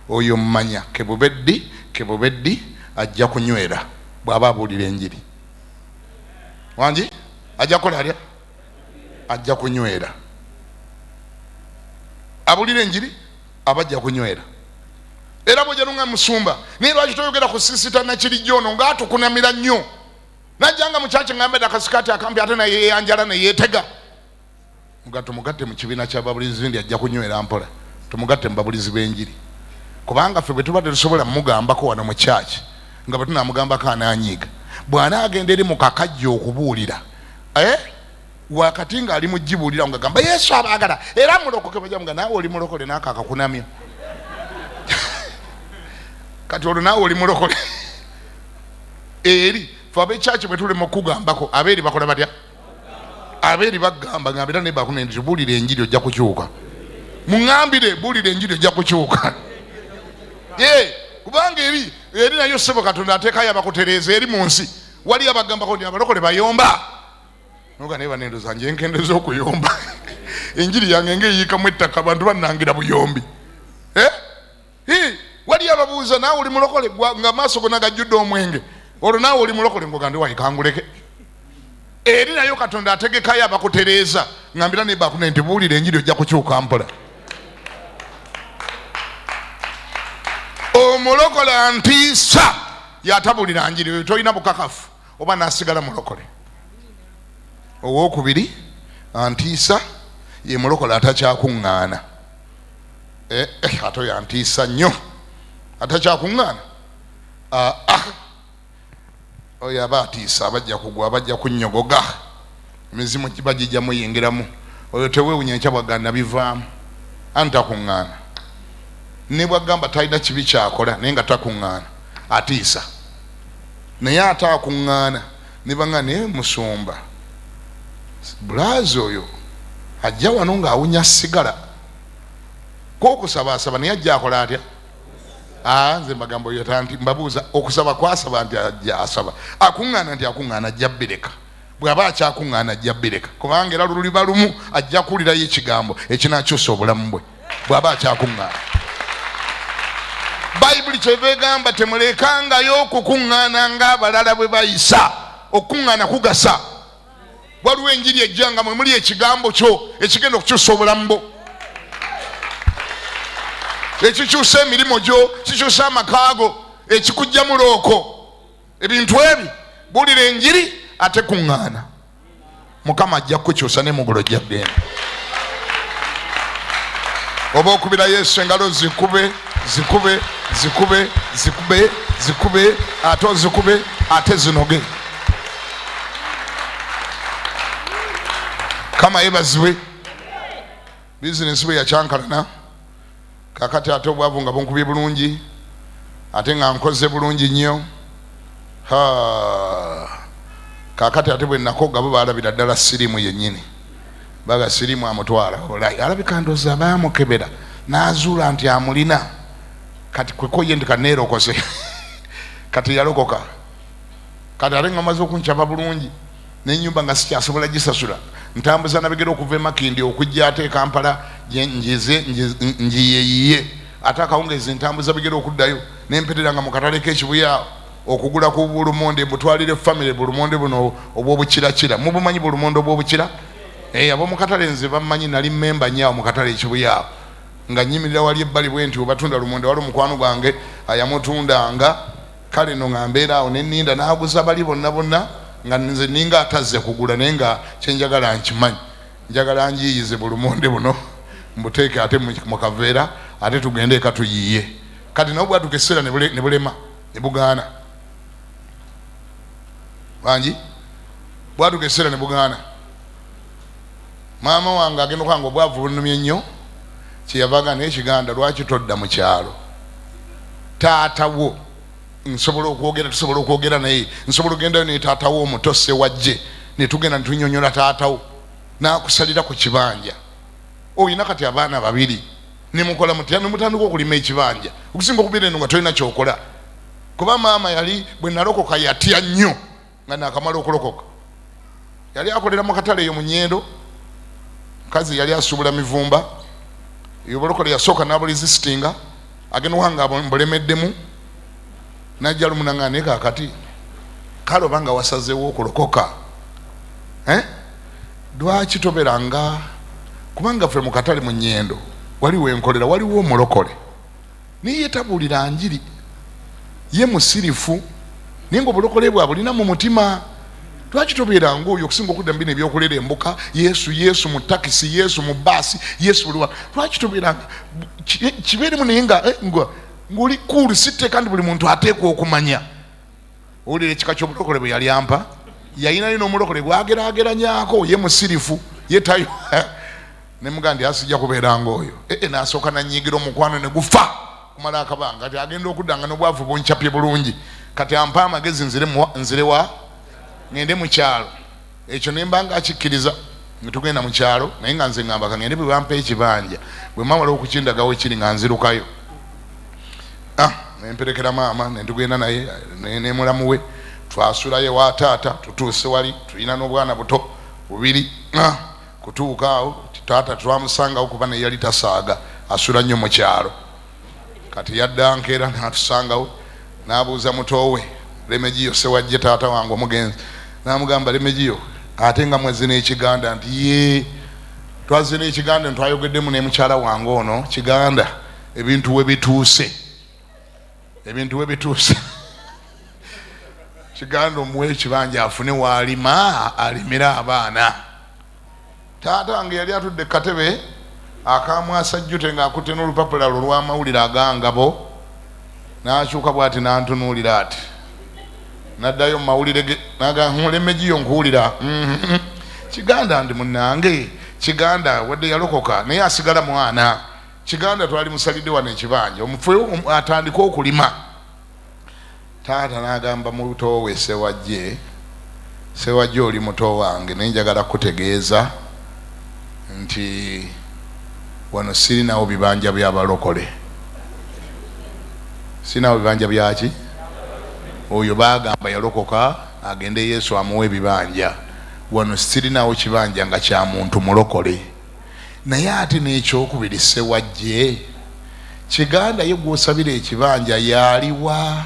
Oyo mmanya kebubeddi ajja kunywera bw'aba abuulira enjiri. Wangi ajja kukola alya ajja kunywera. Abuulira enjiri abajja kunywera. Era bw'ojja nga musumba naye lwaki toyogera ku sisita nakirijjo ono ng'atukunamira nnyo. Najjanga mukyaki ngambedde akasikaati akampi ate naye yeyanjala ne yeetega. Tumugatte mu kibiina ky'ababulizi ndi ajja kunywera mpola. Tumugatte mu babulizi b'enjiri. Kubanga ffe bwe tuba tetusobola mugambako wano mu kyaki nga bwe tunaamugambako anaanyiiga. Bw'anaagenda eri mu kakajja okubuulira wakati nga ali mugibuulira nga gamba Yesu abaagala era mulokoke, bajamuga naawe oli mulokole n'ako akakunamya. Kati olwo naawe oli mulokole eri fe ab'ekyaki bwe tuli mu kugambako abeeri bakola batya? Abeeri bagamba ngambira naye bakunendi buulira enjiri ojja kukyuka. Muŋŋambire buulira enjiri ojja kukyuka. Kubanga eri nayo ssebo Katonda ateekayo abakutereeza eri mu nsi. Wali abagambako nti abalokole bayomba. Noga naye banendo zange enkendeza okuyomba. Enjiri yange ng'eyiikamu ettaka abantu bannangira buyombi. Wali ababuuza naawe oli mulokole nga maaso gonna gajjudde omwenge. Olwo naawe oli mulokole ng'ogandi wayi kanguleke. Eri nayo Katonda ategekayo abakutereeza ngambira ne bakune nti buulira enjiri ojja kukyuka mpola. Omulokole antiisa yatabulira njiri tolina bukakafu oba nasigala mulokole. Owokubiri antiisa ye mulokole atacyakuŋŋaana. Ate yantiisa nnyo atacyakuŋŋaana. Oyo aba atiisa abajja kugwa abajja kunnyogoga emizimu bagijja muyingiramu. Oyo teweewunya nkya bwaganda bivaamu antakuŋŋaana. Ne bwagamba talina kibi kyakola naye nga takuŋŋaana atiisa. Naye ate akuŋŋaana ne banga naye musumba bulaazi oyo ajja wano ng'awunya sigala k'okusabaasaba naye ajja akola atya? Nze magambo yo tanti mbabuuza okusaba kwasaba nti ajja asaba. Akuŋŋaana nti akuŋŋaana ajja bireka. Bw'aba akyakuŋŋaana ajja bireka kubanga era luliba lumu ajja kuwulirayo ekigambo ekinakyusa obulamu bwe bw'aba akyakuŋŋaana. Bayibuli kyeva egamba temulekangayo okukuŋŋaana ng'abalala bwe bayisa. Okukuŋŋaana kugasa. Waliwo enjiri ejja nga mwe muli ekigambo kyo ekigenda okukyusa obulamu bwo, ekikyusa emirimu gyo, kikyusa amakaago, ekikujja mu looko. Ebintu ebi buulira enjiri ate kuŋŋaana. Mukama ajja kukyusa ne mugulo jja genda. Oba okubira Yesu engalo zikube zikube zikube zikube zikube ate ozikube ate zinoge. Kama yebazibwe. Bizinesi bwe yakyankalana. Kakati ate obwavu nga bunkubye bulungi ate nga nkoze bulungi nnyo. Kakati ate bwe nakoga bo baalabira ddala sirimu yennyini. Baga sirimu amutwala olayi alabika ndooza baamukebera n'azuula nti amulina. Kati kwekoye ndi kaneerokose kati yalokoka. Kati ate nga maze okunkyapa bulungi n'ennyumba nga sikyasobola gisasula. Ntambuza nabigera okuva emakindi okujja ate Kampala njiyeyiye ate akawungezi ntambuza bigera okuddayo nempeteranga mu katale k'ekibuya okugula ku bulumonde butwalire family bulumonde buno obw'obukirakira. Mubumanyi bulumonde obw'obukira? Ab'omu katale nze bammanyi nali mmemba nnyo mu katale ekibuya nga nyimirira wali ebbali bwe nti obatunda lumonde wali omukwano gwange ayamutundanga. Kale no nga mbeera awo nenninda n'aguza bali bonna bonna nga nze ninga atazze kugula naye nga kyenjagala nkimanyi. Njagala njiyize bulumonde buno mbuteeke ate mu kaveera ate tugende eka tuyiye. Kati nabo bwatuka essira ne bulema ne bugaana. Bangi bwatuka essira ne bugaana. Maama wange agenda okwanga obwavu bunumye nnyo kyeyavaga n'ekiganda lwaki todda mu kyalo. Taatawo nsobola okwogera tusobola okwogera naye nsobola ogendayo ne taatawo omuto Ssewajje ne tugenda ne tunyonyola taatawo n'akusalira ku kibanja. Oyina kati abaana babiri ne mukola mutya ne mutandika okulima ekibanja okusinga okubeera eno nga tolina kyokola. Kuba maama yali bwe nalokoka yatya nnyo nga naakamala okulokoka. Yali akolera mu katale eyo mu Nnyendo. Kazi yali asuubula mivumba. Obolokole yasooka n'abulizisitinga agenda wanga mbulemeddemu. Najja lumunangane kakati kale obanga wasazeewo okulokoka lwaki toberanga kubanga ffe mu katale mu Nnyendo waliwo enkolera waliwo omulokole naye tabuulira njiri ye musirifu naye nga obulokole bwe abulina mu mutima. Lwaki tobeeranga oyo okusinga okudda mu bino ebyokulera embuka Yesu mu takisi Yesu mu baasi Yesu buliwa. Lwaki tobeeranga kibeeremu naye nga ng'oli kuulu sitte kandi buli muntu ateekwa okumanya. Owulira ekika ky'obulokole bwe yali ampa yayinayo n'omulokole gwageraageranyako ye musirifu ye tayo ne mugandi asijja kubeeranga oyo. N'asooka nanyiigira omukwano ne gufa kumala akabanga kati agenda okuddanga n'obwavu bunkyapye bulungi. Kati ampa amagezi nzirewa ngende mu kyalo. Ekyo ne mba nga akikkiriza ne tugenda mu kyalo naye nga nze ngamba kangende bwe bampa ekibanja bwe mamala okukindagawo ekiri nga nzirukayo. Nemperekera maama netugenda naye ne mulamu we twasulayo wa taata tutuuse wali tulina n'obwana buto bubiri. Kutuuka awo taata twamusangawo kuba naye yali tasaaga asula nnyo mu kyalo. Kati yadda nkeera n'atusangawo n'abuuza muto we Lemegiyo Ssewajje taata wange omugenzi n'amugamba Lemegiyo ate nga mwezi n'ekiganda nti ye twazina ekiganda twayogeddemu ne mukyala wange ono Kiganda ebintu we bituuse Kiganda omuwe ekibanja afune waalima alimira abaana. Taata wange yali atudde katebe akamwasa jjute ng'akutte n'olupapula lw'amawulire agangabo n'akyuka bw'ati n'antunuulira ati n'addayo mu mawulire ge n'agamulembe giyo nkuwulira Kiganda ndi munnange Kiganda wadde yalokoka naye asigala mwana Kiganda twali musalidde wano ekibanja omufwe atandika okulima. Taata n'agamba mu luto we sewajje oli muto wange naye njagala kutegeeza nti wano sirinawo bibanja by'abalokole. Sirinawo bibanja byaki? Oyo bagamba yalokoka agende Yesu amuwe ebibanja. Wano sirinawo kibanja nga kya muntu mulokole. Naye ate n'ekyokubiri sewajje Kiganda ye gw'osabira ekibanja yaliwa.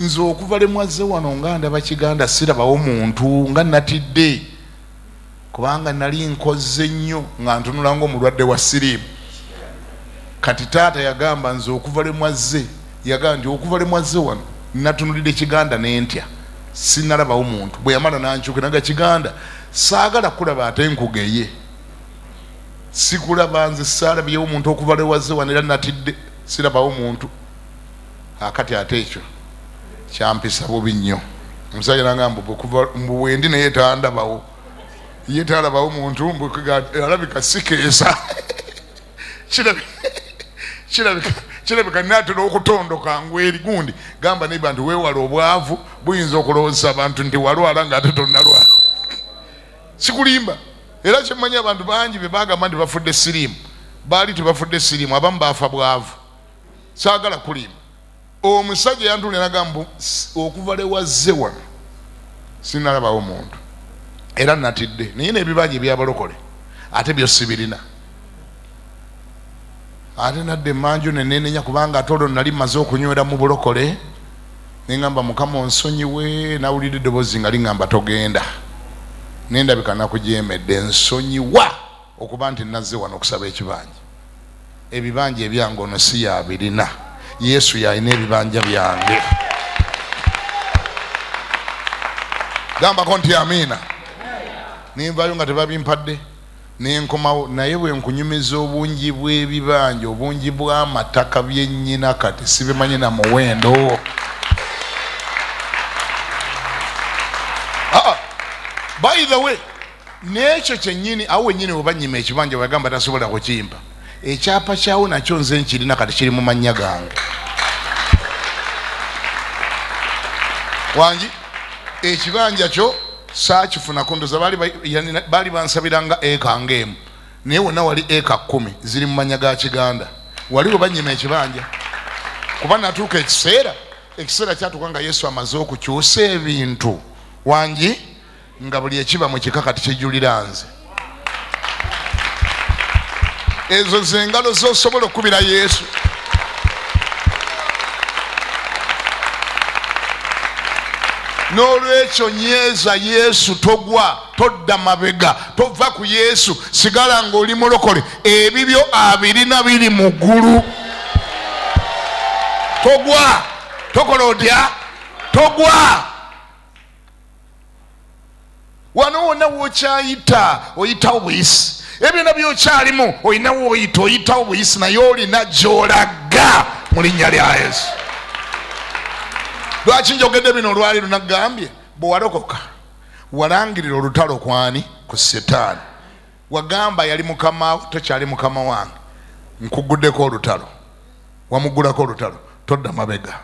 Nze okuva lemwazze wano nga ndaba Kiganda sirabawo muntu nga natidde kubanga nali nkoze nnyo nga ntunula ng'omulwadde wa siriimu. Kati taata yagamba nze okuva lemwazze yagamba nti okuva lemwazze wano natunulidde Kiganda n'entya sinalabawo muntu. Bwe yamala nankyuka naga Kiganda saagala kulaba ate nkugeye sikulaba nze saalabyewo muntu okuva lewazze wano era natidde sirabawo muntu. Akati ate ekyo kyampisa bubi nnyo. Omusajja nagamba mbu bwendi naye tandabawo ye talabawo muntu alabika sikeesa kirabika natera okutondoka ngweri gundi gamba naye bantu weewala obwavu buyinza okulowooza abantu nti walwala ng'ate tonnalwala. Sikulimba era kyemmanyi abantu bangi be bagamba nti bafudde siriimu baali tebafudde siriimu abamu baafa bwavu. Saagala kulimba. Omusajja yantulira nagamba okuva lewazze wano sinalabawo muntu era natidde naye n'ebibanja ebyabalokole ate byo sibirina. Ate nadde manju nenenenya kubanga atolo nali maze okunywera mu bulokole nengamba Mukama onsonyiwe nawulira eddoboozi nga liŋŋamba togenda nendabika nakujeemedde nsonyiwa okuba nti nazze wano okusaba ekibanja. Ebibanja ebyange ono si yabirina. Yesu yalina ebibanja byange. Gambako nti amiina. Ninvayo nga tebabimpadde nenkomawo naye bwe nkunyumiza obungi bw'ebibanja obungi bw'amataka byennyina kati sibimanyi na muwendo. By the way n'ekyo kyennyini awo wennyini bwe banyima ekibanja bagamba tasobola kukimpa ekyapa kyawo nakyo nze nkirina kati kiri mu mannya gange. Wangi ekibanja kyo saakifunako ndoza baali bansabiranga eka ng'emu naye wonna wali eka 10 ziri mu mannya ga Kiganda. Wali we banyima ekibanja kuba natuuka ekiseera kyatuuka nga Yesu amaze okukyusa ebintu wangi nga buli ekiba mu kika kati kijulira nze. Ezo zengalo zosobola okubira Yesu. N'olwekyo nyeeza Yesu togwa todda mabega tova ku Yesu sigala ng'oli mulokole ebibyo abirina biri mu ggulu. Togwa tokola otya togwa. Wano wonna w'okyayita oyitawo buyisi ebyonna by'okyalimu olinawo oyitawo buyisi naye olina gy'olaga mu linnya lya Yesu. Lwaki njogedde bino olwaliro nagambye bwe walokoka walangirira olutalo kwani ku Setaani. Wagamba yali mukama tokyali mukama wange nkuguddeko olutalo wamugulako olutalo todda mabega.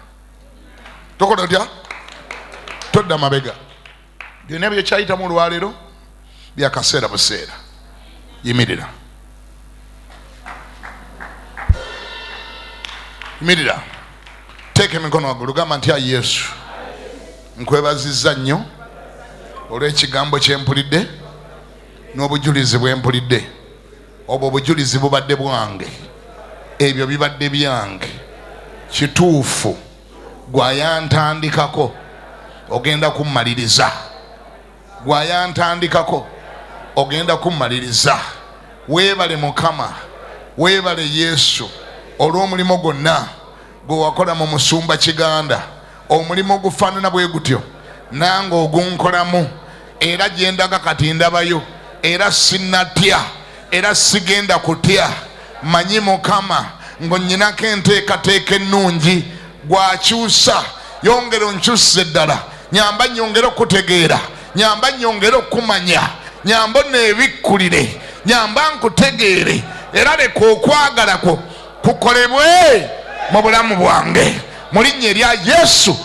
Tokola otya todda mabega. Byonna byokyayitamu olwaliro byakaseera buseera. Yimirira. Yimirira. Teeka emikono waggulu gamba nti Yesu nkwebazizza nnyo olw'ekigambo kye mpulidde n'obujulizi bwe mpulidde. Obwo obujulizi bubadde bwange ebyo bibadde byange kituufu gwayantandikako ogenda kummaliriza. Gwayantandikako ogenda kummaliriza. Weebale Mukama, weebale Yesu olw'omulimu gwonna gwe wakola mu musumba Kiganda. Omulimu ogufaanana bwe gutyo nange ogunkolamu, era gye ndaga kati ndabayo, era sinnatya, era sigenda kutya. Manyi Mukama ng'onnyinako enteekateeka ennungi, gwakyusa. Yongera onkyusize ddala, nyamba nyongera okutegeera, nyamba nyongera okumanya, nyamba neebikkulire, nyamba nkutegeere, era leka okwagala kwo kukolebwe mu bulamu bwange mu linnya erya Yesu,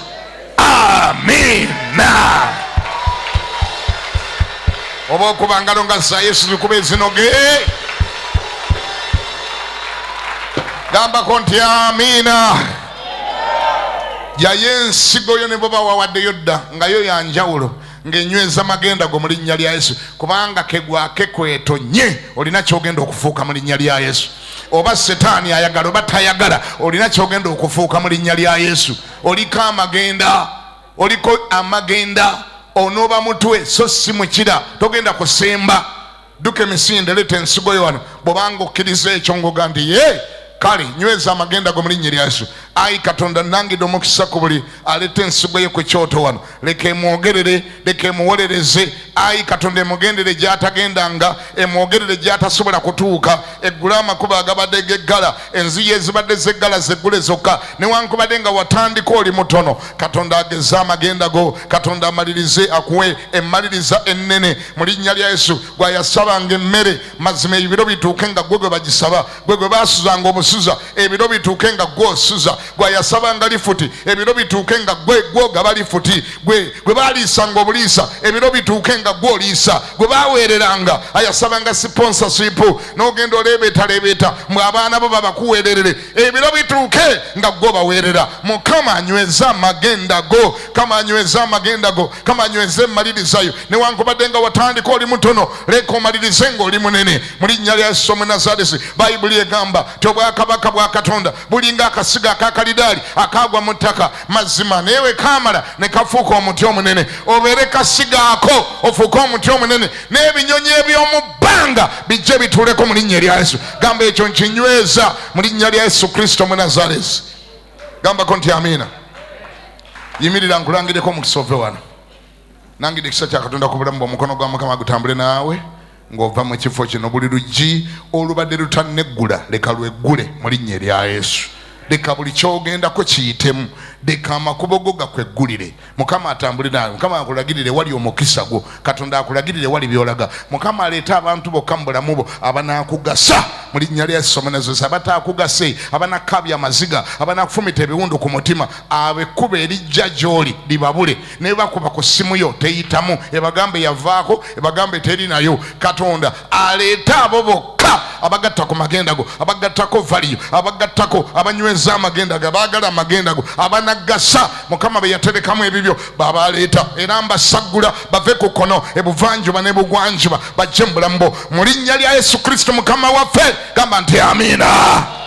amina. Oba okuba ngalo nga za Yesu zikuba ezinoge, gambako nti amina. Yaye ensigo yo ne bwe bawawaddeyo dda nga yo yanjawulo, ng'enyweza magenda go mu linnya lya Yesu, kubanga kegwake kwetonye olina kyogenda okufuuka mu linnya lya Yesu. Oba Setaani ayagala oba tayagala, olina kyogenda okufuuka mu linnya lya Yesu. Oliko amagenda, onooba mutwe so si mukira, togenda kusemba. Duka emisinde, leeta ensigo yo wano. Bw'obanga okkiriza ekyo ng'oga nti ye kale nyweza amagenda go mu linnya lya Yesu. Ayi Katonda nangidde omukisa ku buli aleta ensigo ye ku kyoto wano, leka emwogerere, leka emuwolereze. Ayi Katonda emugendere gy'atagendanga, emwogerere gy'atasobola kutuuka. Eggule amakubo agabadde geggala, enzigi ezibadde zeggala zeggule zokka, newankubadde nga watandika oli mutono. Katonda ageze amagenda go, Katonda amalirize, akuwe emmaliriza ennene mu linnya lya Yesu. Gwayasabanga emmere, mazima ebiro bituuke nga gwe gwe bagisaba, gwe gwe baasuzanga obusuza, ebiro bituuke nga gwe osuza. Gwayasabanga lifuti, ebiro bituuke nga gwe ogaba lifuti. Gwe baaliisanga obuliisa, ebiro bituuke nga gwe oliisa. Gwe baaweereranga, ayasabanga sponsorship, n'ogenda oleebeetaleebeeta mwe abaana bo babakuweererere, ebiro bituuke nga gwe baweerera. Mukama anyweza amagenda go, Kama anyweza amagenda go, Kama anyweza emmalirizayo. Newankubadde nga watandika oli mutono, leka omalirize ng'oli munene mu linnya lya Yesu Omunnazaaleesi. Bayibuli egamba ti obwakabaka bwa Katonda bulinga akasiga akakalidaali akagwa mu ttaka, mazima newe kaamala ne kafuuka omuti omunene. Obeere kasiga ako ofuuke omuti omunene, n'ebinyonyi eby'omu bbanga bijje bituuleko mu linnya lya Yesu. Gamba ekyo nkinyweza mu linnya lya Yesu Kristo Omunnazaaleesi. Gambako nti amiina. Yimirira nkulangireko omukisa ove wano. Nangidde ekisa kya Katonda ku bulamu bw'omukono gwa Mukama gutambule naawe ng'ova mu kifo kino. Buli luggi olubadde lutanneggula leka lweggule mu linnya erya Yesu. Leka buli kyogendako kiyitemu, leka amakubo go gakweggulire. Mukama atambule naawe, Mukama akulagirire wali omukisa gwo, Katonda akulagirire wali byolaga. Mukama aleeta abantu bokka mu bulamu bwo abanaakugasa mu linnya lya Yesu Omunnazaaleesi. Abataakugase, abanakabya amaziga, abanakufumita ebiwundu ku mutima, abekkuba erijja gy'oli libabule. Ne bakuba ku ssimu yo teyitamu, ebagambe yavaako, ebagambe teri nayo. Katonda aleeta abo bokka abagatta ku magenda go, abagattako valiyo, abagattako abanyweza amagenda go, abaagala amagenda go, abanagasa Mukama be yaterekamu ebibyo babaleeta, era mbasaggula bave ku kono ebuvanjuba n'ebugwanjuba bajje mu bulamu bwo mu linnya lya Yesu Kristo Mukama waffe. Gamba nti amiina.